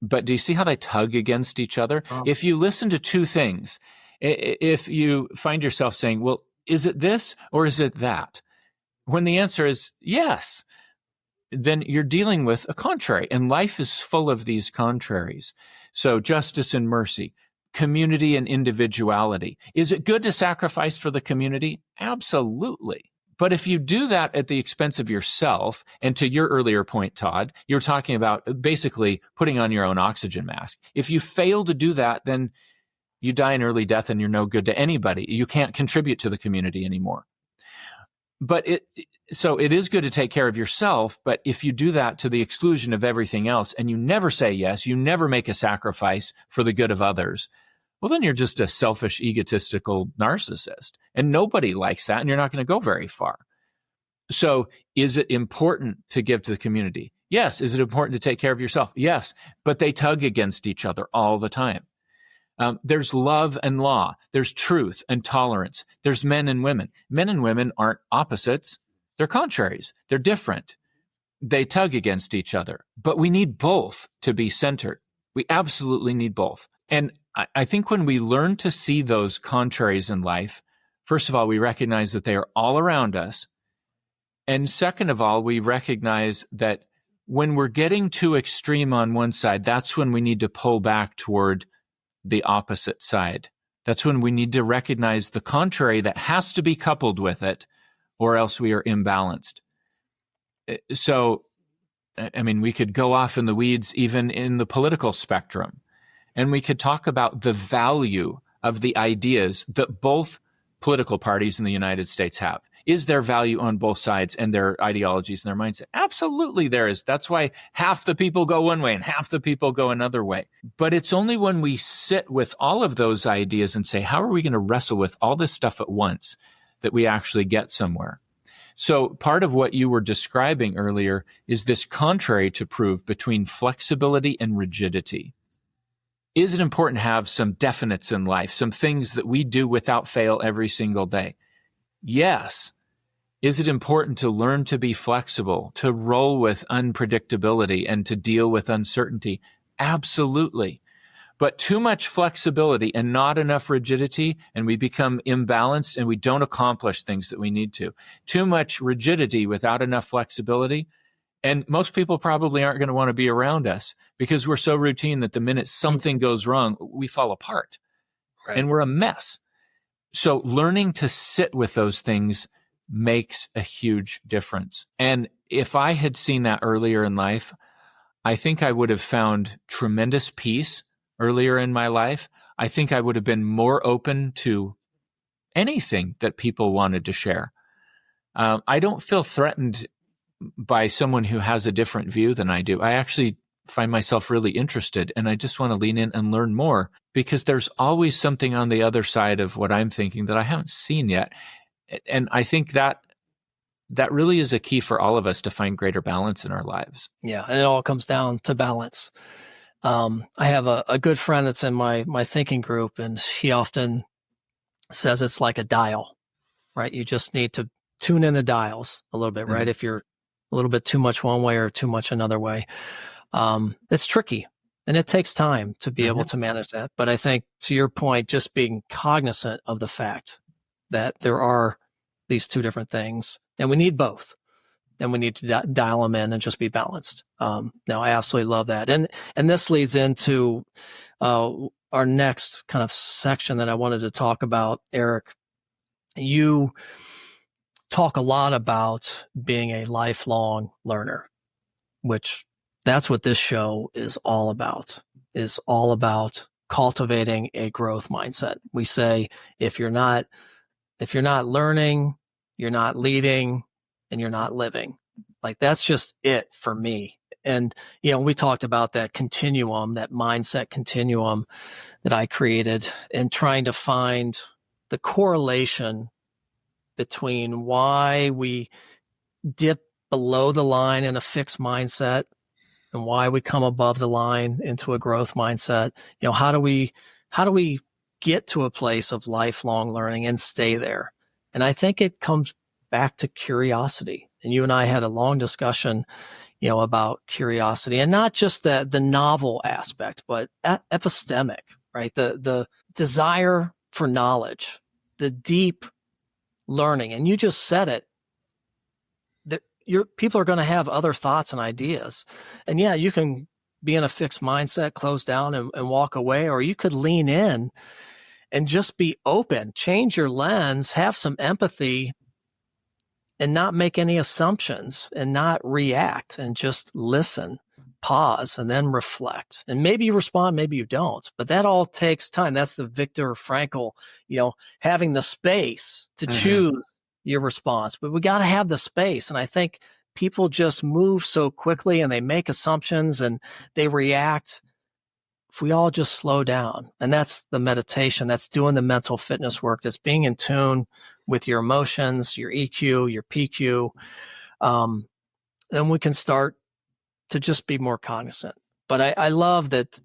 But do you see how they tug against each other? If you listen to two things, if you find yourself saying, well, is it this or is it that? When the answer is yes, then you're dealing with a contrary. And life is full of these contraries. So justice and mercy, community and individuality. Is it good to sacrifice for the community? Absolutely. But if you do that at the expense of yourself, and to your earlier point, Todd, you're talking about basically putting on your own oxygen mask. If you fail to do that, then you die an early death and you're no good to anybody. You can't contribute to the community anymore. But so it is good to take care of yourself, but if you do that to the exclusion of everything else and you never say yes, you never make a sacrifice for the good of others, well, then you're just a selfish, egotistical narcissist. And nobody likes that, and you're not going to go very far. So is it important to give to the community? Yes. Is it important to take care of yourself? Yes. But they tug against each other all the time. There's love and law. There's truth and tolerance. There's men and women. Men and women aren't opposites. They're contraries. They're different. They tug against each other. But we need both to be centered. We absolutely need both. And I think when we learn to see those contraries in life, first of all, we recognize that they are all around us. And second of all, we recognize that when we're getting too extreme on one side, that's when we need to pull back toward the opposite side. That's when we need to recognize the contrary that has to be coupled with it, or else we are imbalanced. So, I mean, we could go off in the weeds even in the political spectrum, and we could talk about the value of the ideas that both political parties in the United States have. Is there value on both sides and their ideologies and their mindset? Absolutely there is. That's why half the people go one way and half the people go another way. But it's only when we sit with all of those ideas and say, how are we going to wrestle with all this stuff at once that we actually get somewhere? So part of what you were describing earlier is this contrary to prove between flexibility and rigidity. is it important to have some definites in life, some things that we do without fail every single day? Yes. Is it important to learn to be flexible, to roll with unpredictability, and to deal with uncertainty? Absolutely. But too much flexibility and not enough rigidity, and we become imbalanced and we don't accomplish things that we need to. Too much rigidity without enough flexibility, and most people probably aren't going to want to be around us because we're so routine that the minute something goes wrong, we fall apart. Right. And we're a mess. So learning to sit with those things makes a huge difference. And if I had seen that earlier in life, I think I would have found tremendous peace earlier in my life. I think I would have been more open to anything that people wanted to share. I don't feel threatened by someone who has a different view than I do. I actually find myself really interested, and I just want to lean in and learn more because there's always something on the other side of what I'm thinking that I haven't seen yet. And I think that really is a key for all of us to find greater balance in our lives. Yeah, and it all comes down to balance. I have a good friend that's in my thinking group, and he often says it's like a dial, right? You just need to tune in the dials a little bit, right? If you're a little bit too much one way or too much another way. It's tricky, and it takes time to be able to manage that. But I think, to your point, just being cognizant of the fact that there are these two different things, and we need both, and we need to dial them in and just be balanced. No, I absolutely love that. And this leads into our next kind of section that I wanted to talk about, Eric. You talk a lot about being a lifelong learner, which that's what this show is all about cultivating a growth mindset. We say, if you're not learning, you're not leading, and you're not living. Like, that's just it for me. And, we talked about that continuum, that mindset continuum that I created, and trying to find the correlation between why we dip below the line in a fixed mindset and why we come above the line into a growth mindset. How do we get to a place of lifelong learning and stay there? And I think it comes back to curiosity. And you and I had a long discussion, about curiosity, and not just the novel aspect, but epistemic, right? The desire for knowledge, the deep learning. And you just said it, that people are going to have other thoughts and ideas. And yeah, you can be in a fixed mindset, close down and walk away, or you could lean in and just be open, change your lens, have some empathy, and not make any assumptions and not react, and just listen, pause, and then reflect. And maybe you respond, maybe you don't, but that all takes time. That's the Viktor Frankl, having the space to choose your response. But we got to have the space. And I think people just move so quickly and they make assumptions and they react. If we all just slow down, and that's the meditation, that's doing the mental fitness work, that's being in tune with your emotions, your EQ, your PQ, then we can start to just be more cognizant. But I love that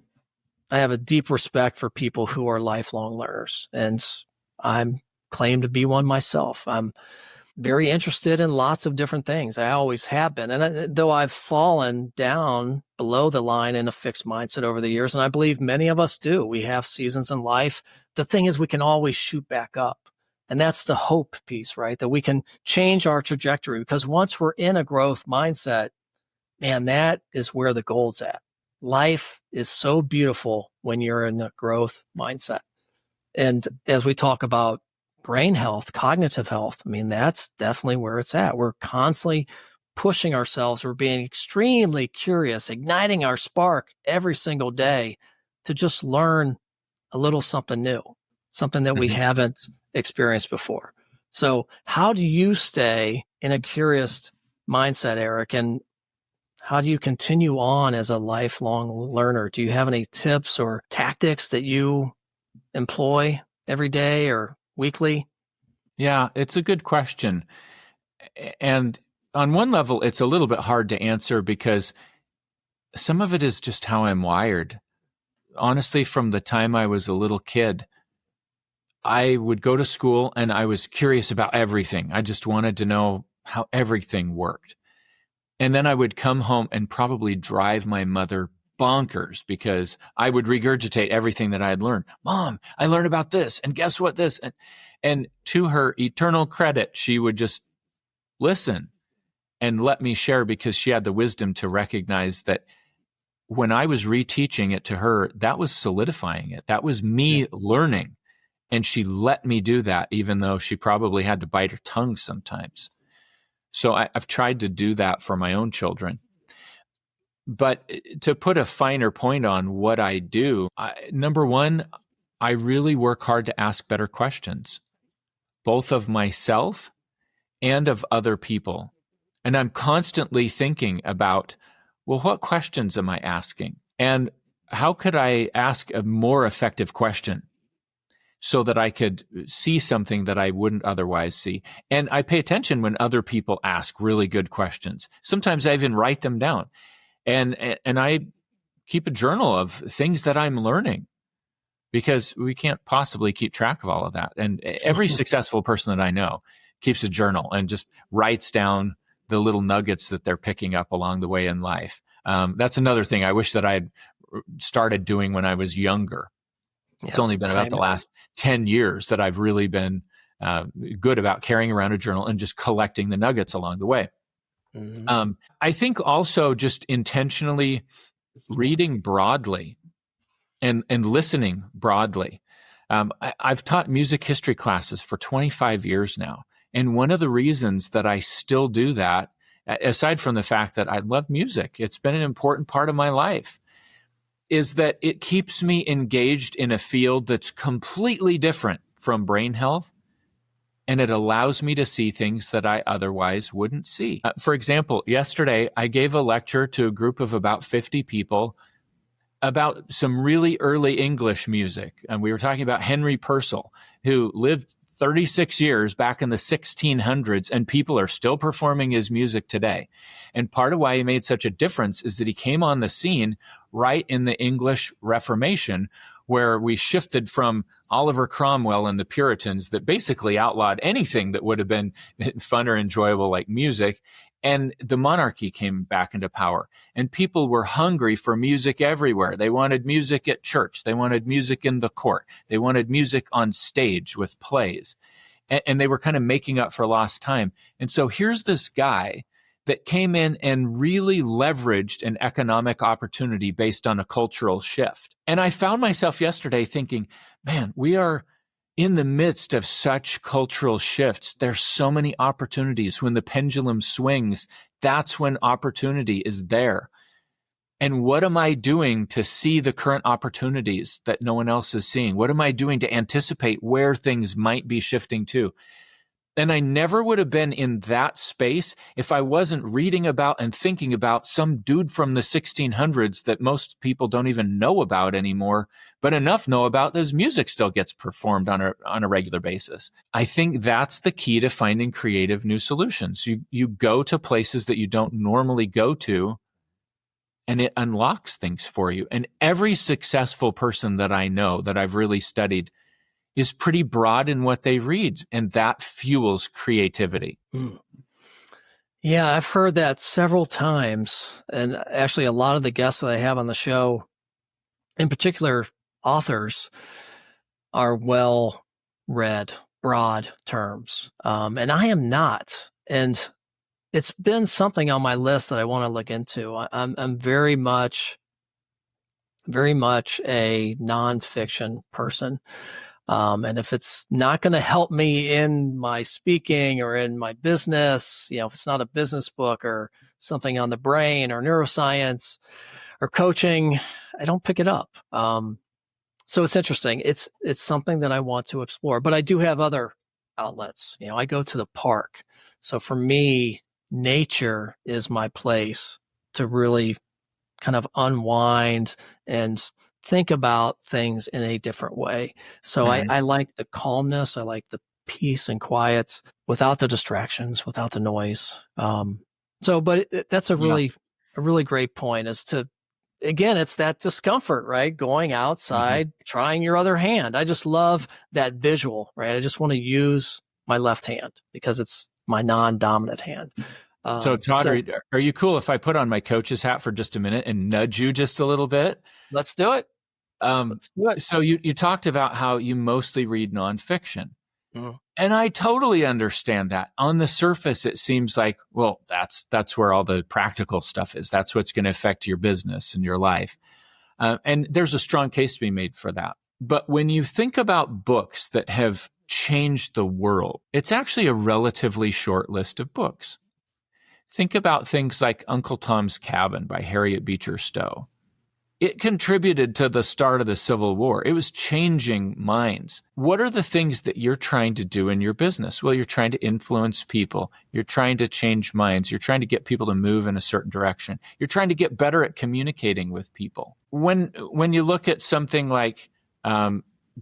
I have a deep respect for people who are lifelong learners, and I'm claim to be one myself. I'm very interested in lots of different things. I always have been. And though I've fallen down below the line in a fixed mindset over the years, and I believe many of us do, we have seasons in life. The thing is, we can always shoot back up. And that's the hope piece, right? That we can change our trajectory, because once we're in a growth mindset, man, that is where the gold's at. Life is so beautiful when you're in a growth mindset. And as we talk about brain health, cognitive health, I mean, that's definitely where it's at. We're constantly pushing ourselves. We're being extremely curious, igniting our spark every single day to just learn a little something new, something that we haven't experienced before. So how do you stay in a curious mindset, Eric? And how do you continue on as a lifelong learner? Do you have any tips or tactics that you employ every day or weekly? Yeah, it's a good question. And on one level, it's a little bit hard to answer because some of it is just how I'm wired. honestly, from the time I was a little kid, I would go to school and I was curious about everything. I just wanted to know how everything worked. And then I would come home and probably drive my mother bonkers because I would regurgitate everything that I had learned. Mom, I learned about this. And guess what this? And to her eternal credit, she would just listen and let me share because she had the wisdom to recognize that when I was reteaching it to her, that was solidifying it. That was me learning. And she let me do that, even though she probably had to bite her tongue sometimes. So I've tried to do that for my own children. But to put a finer point on what I do, number one, I really work hard to ask better questions, both of myself and of other people. And I'm constantly thinking about, well, what questions am I asking? And how could I ask a more effective question so that I could see something that I wouldn't otherwise see? And I pay attention when other people ask really good questions. Sometimes I even write them down. And I keep a journal of things that I'm learning because we can't possibly keep track of all of that. And every successful person that I know keeps a journal and just writes down the little nuggets that they're picking up along the way in life. That's another thing I wish that I had started doing when I was younger. Yeah, it's only been about the last 10 years that I've really been good about carrying around a journal and just collecting the nuggets along the way. Mm-hmm. I think also just intentionally reading broadly and listening broadly. I've taught music history classes for 25 years now. And one of the reasons that I still do that, aside from the fact that I love music, it's been an important part of my life, is that it keeps me engaged in a field that's completely different from brain health. And it allows me to see things that I otherwise wouldn't see. For example, yesterday, I gave a lecture to a group of about 50 people about some really early English music. And we were talking about Henry Purcell, who lived 36 years back in the 1600s, and people are still performing his music today. And part of why he made such a difference is that he came on the scene right in the English Reformation, where we shifted from Oliver Cromwell and the Puritans that basically outlawed anything that would have been fun or enjoyable like music. And the monarchy came back into power, and people were hungry for music everywhere. They wanted music at church. They wanted music in the court. They wanted music on stage with plays, and they were kind of making up for lost time. And so here's this guy that came in and really leveraged an economic opportunity based on a cultural shift. And I found myself yesterday thinking, man, we are in the midst of such cultural shifts. There's so many opportunities. When the pendulum swings, that's when opportunity is there. And what am I doing to see the current opportunities that no one else is seeing? What am I doing to anticipate where things might be shifting to? And I never would have been in that space if I wasn't reading about and thinking about some dude from the 1600s that most people don't even know about anymore, but enough know about that his music still gets performed on a regular basis. I think that's the key to finding creative new solutions. You go to places that you don't normally go to, and it unlocks things for you. And every successful person that I know that I've really studied is pretty broad in what they read, and that fuels creativity. Mm. Yeah, I've heard that several times. And actually, a lot of the guests that I have on the show, in particular authors, are well-read, broad terms. And I am not. And it's been something on my list that I want to look into. I'm very much a nonfiction person. And if it's not going to help me in my speaking or in my business, if it's not a business book or something on the brain or neuroscience or coaching, I don't pick it up. So it's interesting. It's something that I want to explore, but I do have other outlets. I go to the park. So for me, nature is my place to really kind of unwind and think about things in a different way. So I like the calmness. I like the peace and quiet without the distractions, without the noise. But that's a really great point, is to again, it's that discomfort, right? Going outside, trying your other hand. I just love that visual, right? I just want to use my left hand because it's my non-dominant hand. So Todd, are you cool if I put on my coach's hat for just a minute and nudge you just a little bit? Let's do it. Let's do it. So you talked about how you mostly read nonfiction. Mm. And I totally understand that. On the surface, it seems like, well, that's where all the practical stuff is. That's what's going to affect your business and your life. And there's a strong case to be made for that. But when you think about books that have changed the world, it's actually a relatively short list of books. Think about things like Uncle Tom's Cabin by Harriet Beecher Stowe. It contributed to the start of the Civil War. It was changing minds. What are the things that you're trying to do in your business? Well, you're trying to influence people. You're trying to change minds. You're trying to get people to move in a certain direction. You're trying to get better at communicating with people. When you look at something like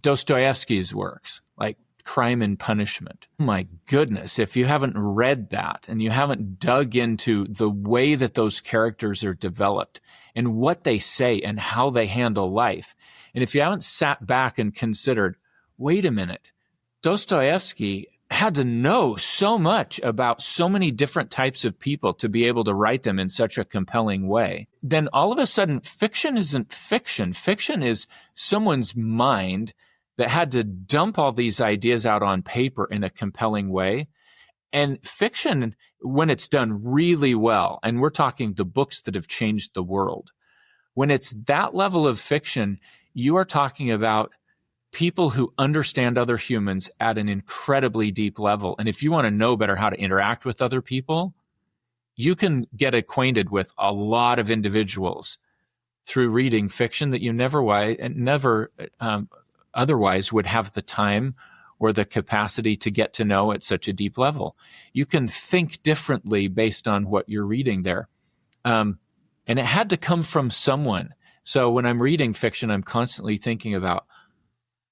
Dostoevsky's works, like Crime and Punishment, my goodness, if you haven't read that and you haven't dug into the way that those characters are developed and what they say and how they handle life, and if you haven't sat back and considered, wait a minute, Dostoevsky had to know so much about so many different types of people to be able to write them in such a compelling way, then all of a sudden fiction isn't fiction. Fiction is someone's mind that had to dump all these ideas out on paper in a compelling way. And fiction, when it's done really well, and we're talking the books that have changed the world, when it's that level of fiction, you are talking about people who understand other humans at an incredibly deep level. And if you want to know better how to interact with other people, you can get acquainted with a lot of individuals through reading fiction that you never otherwise would have the time or the capacity to get to know at such a deep level. You can think differently based on what you're reading there. And it had to come from someone. So when I'm reading fiction, I'm constantly thinking about,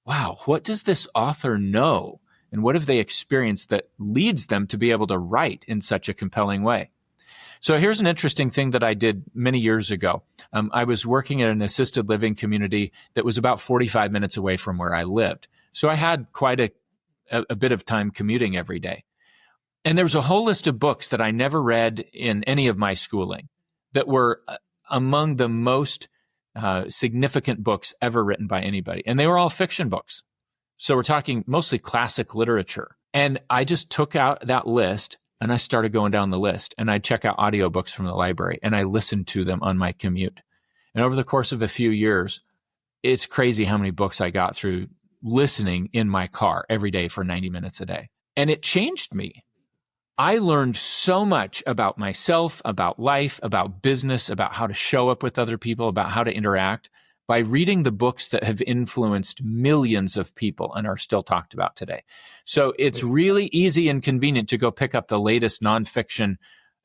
wow, what does this author know? And what have they experienced that leads them to be able to write in such a compelling way? So here's an interesting thing that I did many years ago. I was working at an assisted living community that was about 45 minutes away from where I lived. So I had quite a bit of time commuting every day. And there was a whole list of books that I never read in any of my schooling that were among the most significant books ever written by anybody. And they were all fiction books. So we're talking mostly classic literature. And I just took out that list and I started going down the list, and I'd check out audiobooks from the library, and I listened to them on my commute. And over the course of a few years, it's crazy how many books I got through listening in my car every day for 90 minutes a day. And it changed me. I learned so much about myself, about life, about business, about how to show up with other people, about how to interact by reading the books that have influenced millions of people and are still talked about today. So it's really easy and convenient to go pick up the latest nonfiction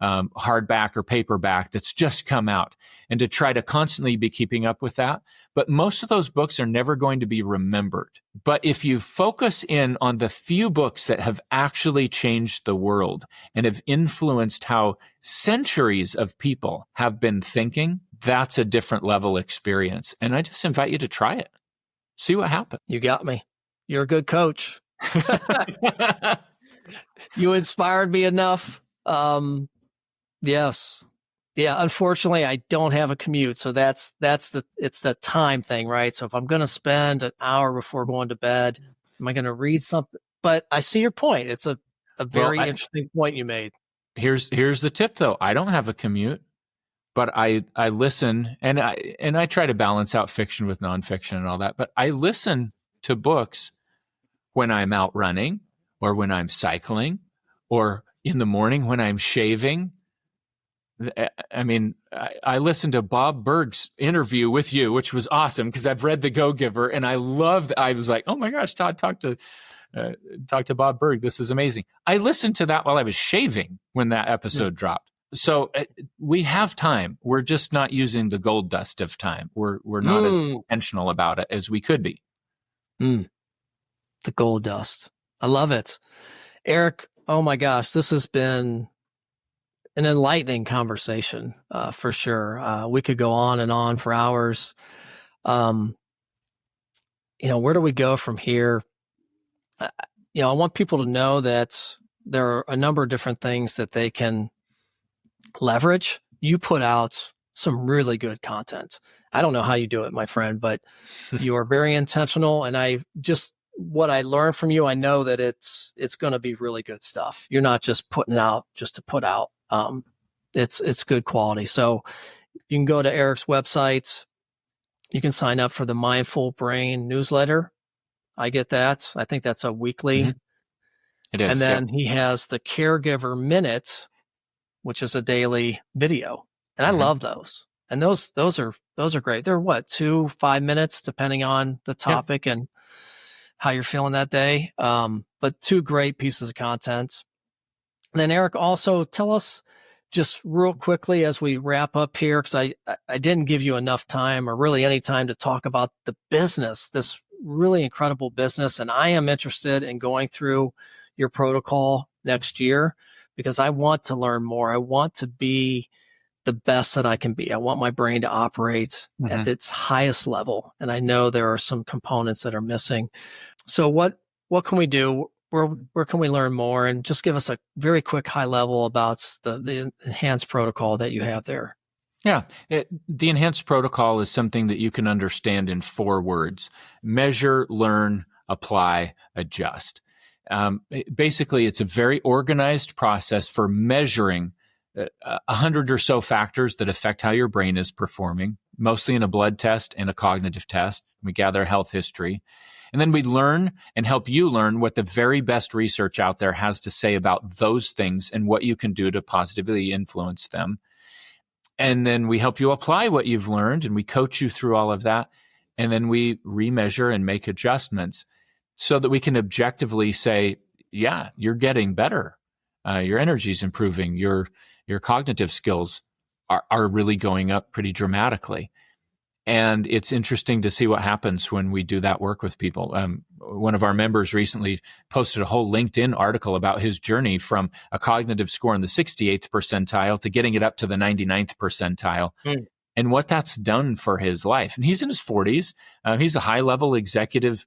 hardback or paperback that's just come out and to try to constantly be keeping up with that. But most of those books are never going to be remembered. But if you focus in on the few books that have actually changed the world and have influenced how centuries of people have been thinking, that's a different level experience. And I just invite you to try it. See what happens. You got me. You're a good coach. You inspired me enough. Yes. Yeah. Unfortunately, I don't have a commute. So it's the time thing, right? So if I'm going to spend an hour before going to bed, am I going to read something? But I see your point. It's a very interesting point you made. Here's the tip though. I don't have a commute, but I listen and I try to balance out fiction with nonfiction and all that, but I listen to books when I'm out running or when I'm cycling or in the morning when I'm shaving. I mean, I listened to Bob Berg's interview with you, which was awesome because I've read The Go-Giver and I loved. I was like, oh my gosh, Todd, talk to Bob Berg. This is amazing. I listened to that while I was shaving when that episode dropped. So we have time. We're just not using the gold dust of time. We're not as intentional about it as we could be. The gold dust. I love it. Eric, oh my gosh, this has been an enlightening conversation, for sure. We could go on and on for hours. Where do we go from here? I want people to know that there are a number of different things that they can leverage. You put out some really good content. I don't know how you do it, my friend, but you are very intentional. And what I learned from you, I know that it's going to be really good stuff. You're not just putting it out just to put out. It's good quality. So you can go to Eric's website. You can sign up for the Mindful Brain newsletter. I get that. I think that's a weekly. Mm-hmm. It is. And then he has the Caregiver Minute, which is a daily video. And I love those. And those are great. They're 2-5 minutes, depending on the topic and how you're feeling that day. But 2 great pieces of content. And then Eric, also tell us just real quickly as we wrap up here, because I didn't give you enough time or really any time to talk about the business, this really incredible business. And I am interested in going through your protocol next year because I want to learn more. I want to be the best that I can be. I want my brain to operate at its highest level. And I know there are some components that are missing. So what can we do? Where can we learn more? And just give us a very quick high level about the enhanced protocol that you have there. Yeah. The enhanced protocol is something that you can understand in 4 words: measure, learn, apply, adjust. Basically, it's a very organized process for measuring 100 or so factors that affect how your brain is performing, mostly in a blood test and a cognitive test. We gather health history. And then we learn and help you learn what the very best research out there has to say about those things and what you can do to positively influence them. And then we help you apply what you've learned, and we coach you through all of that. And then we remeasure and make adjustments so that we can objectively say, yeah, you're getting better. Your energy's improving. Your cognitive skills are really going up pretty dramatically. And it's interesting to see what happens when we do that work with people. One of our members recently posted a whole LinkedIn article about his journey from a cognitive score in the 68th percentile to getting it up to the 99th percentile and what that's done for his life. And he's in his 40s. He's a high-level executive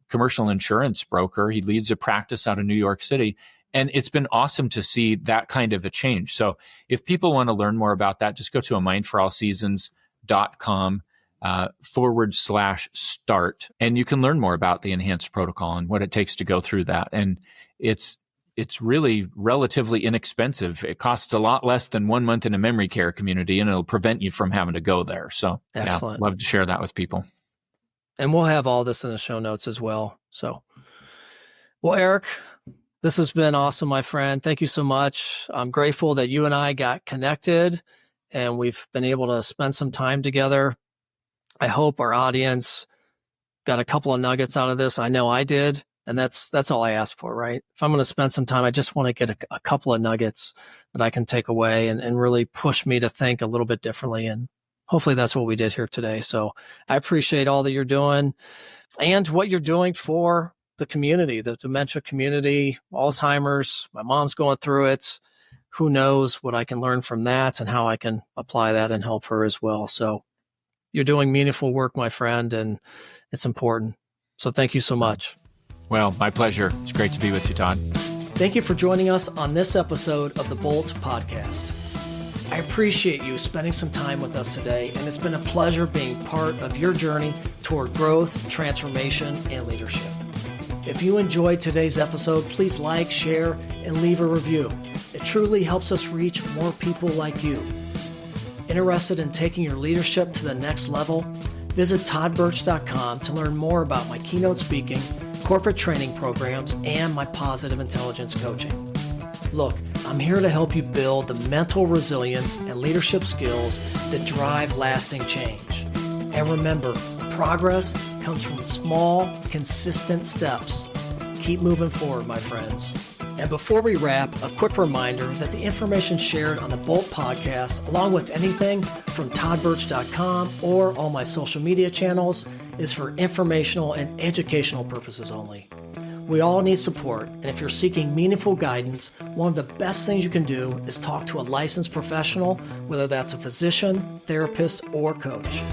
commercial insurance broker. He leads a practice out of New York City. And it's been awesome to see that kind of a change. So if people want to learn more about that, just go to mindforallseasons.com/start. And you can learn more about the enhanced protocol and what it takes to go through that. And it's really relatively inexpensive. It costs a lot less than 1 month in a memory care community, and it'll prevent you from having to go there. So excellent. Love to share that with people. And we'll have all this in the show notes as well. So, well, Eric, this has been awesome, my friend. Thank you so much. I'm grateful that you and I got connected and we've been able to spend some time together. I hope our audience got a couple of nuggets out of this. I know I did. And that's all I ask for, right? If I'm going to spend some time, I just want to get a couple of nuggets that I can take away and really push me to think a little bit differently. And hopefully that's what we did here today. So I appreciate all that you're doing and what you're doing for the community, the dementia community, Alzheimer's. My mom's going through it. Who knows what I can learn from that and how I can apply that and help her as well. So you're doing meaningful work, my friend, and it's important. So thank you so much. Well, my pleasure. It's great to be with you, Todd. Thank you for joining us on this episode of the Bolt Podcast. I appreciate you spending some time with us today, and it's been a pleasure being part of your journey toward growth, transformation, and leadership. If you enjoyed today's episode, please like, share, and leave a review. It truly helps us reach more people like you. Interested in taking your leadership to the next level? Visit toddbirch.com to learn more about my keynote speaking, corporate training programs, and my positive intelligence coaching. Look, I'm here to help you build the mental resilience and leadership skills that drive lasting change. And remember, progress comes from small, consistent steps. Keep moving forward, my friends. And before we wrap, a quick reminder that the information shared on the Bolt Podcast, along with anything from toddbirch.com or all my social media channels, is for informational and educational purposes only. We all need support, and if you're seeking meaningful guidance, one of the best things you can do is talk to a licensed professional, whether that's a physician, therapist, or coach.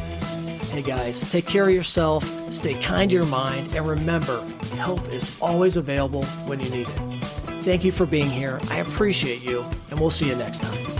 Hey guys, take care of yourself, stay kind to your mind, and remember, help is always available when you need it. Thank you for being here. I appreciate you, and we'll see you next time.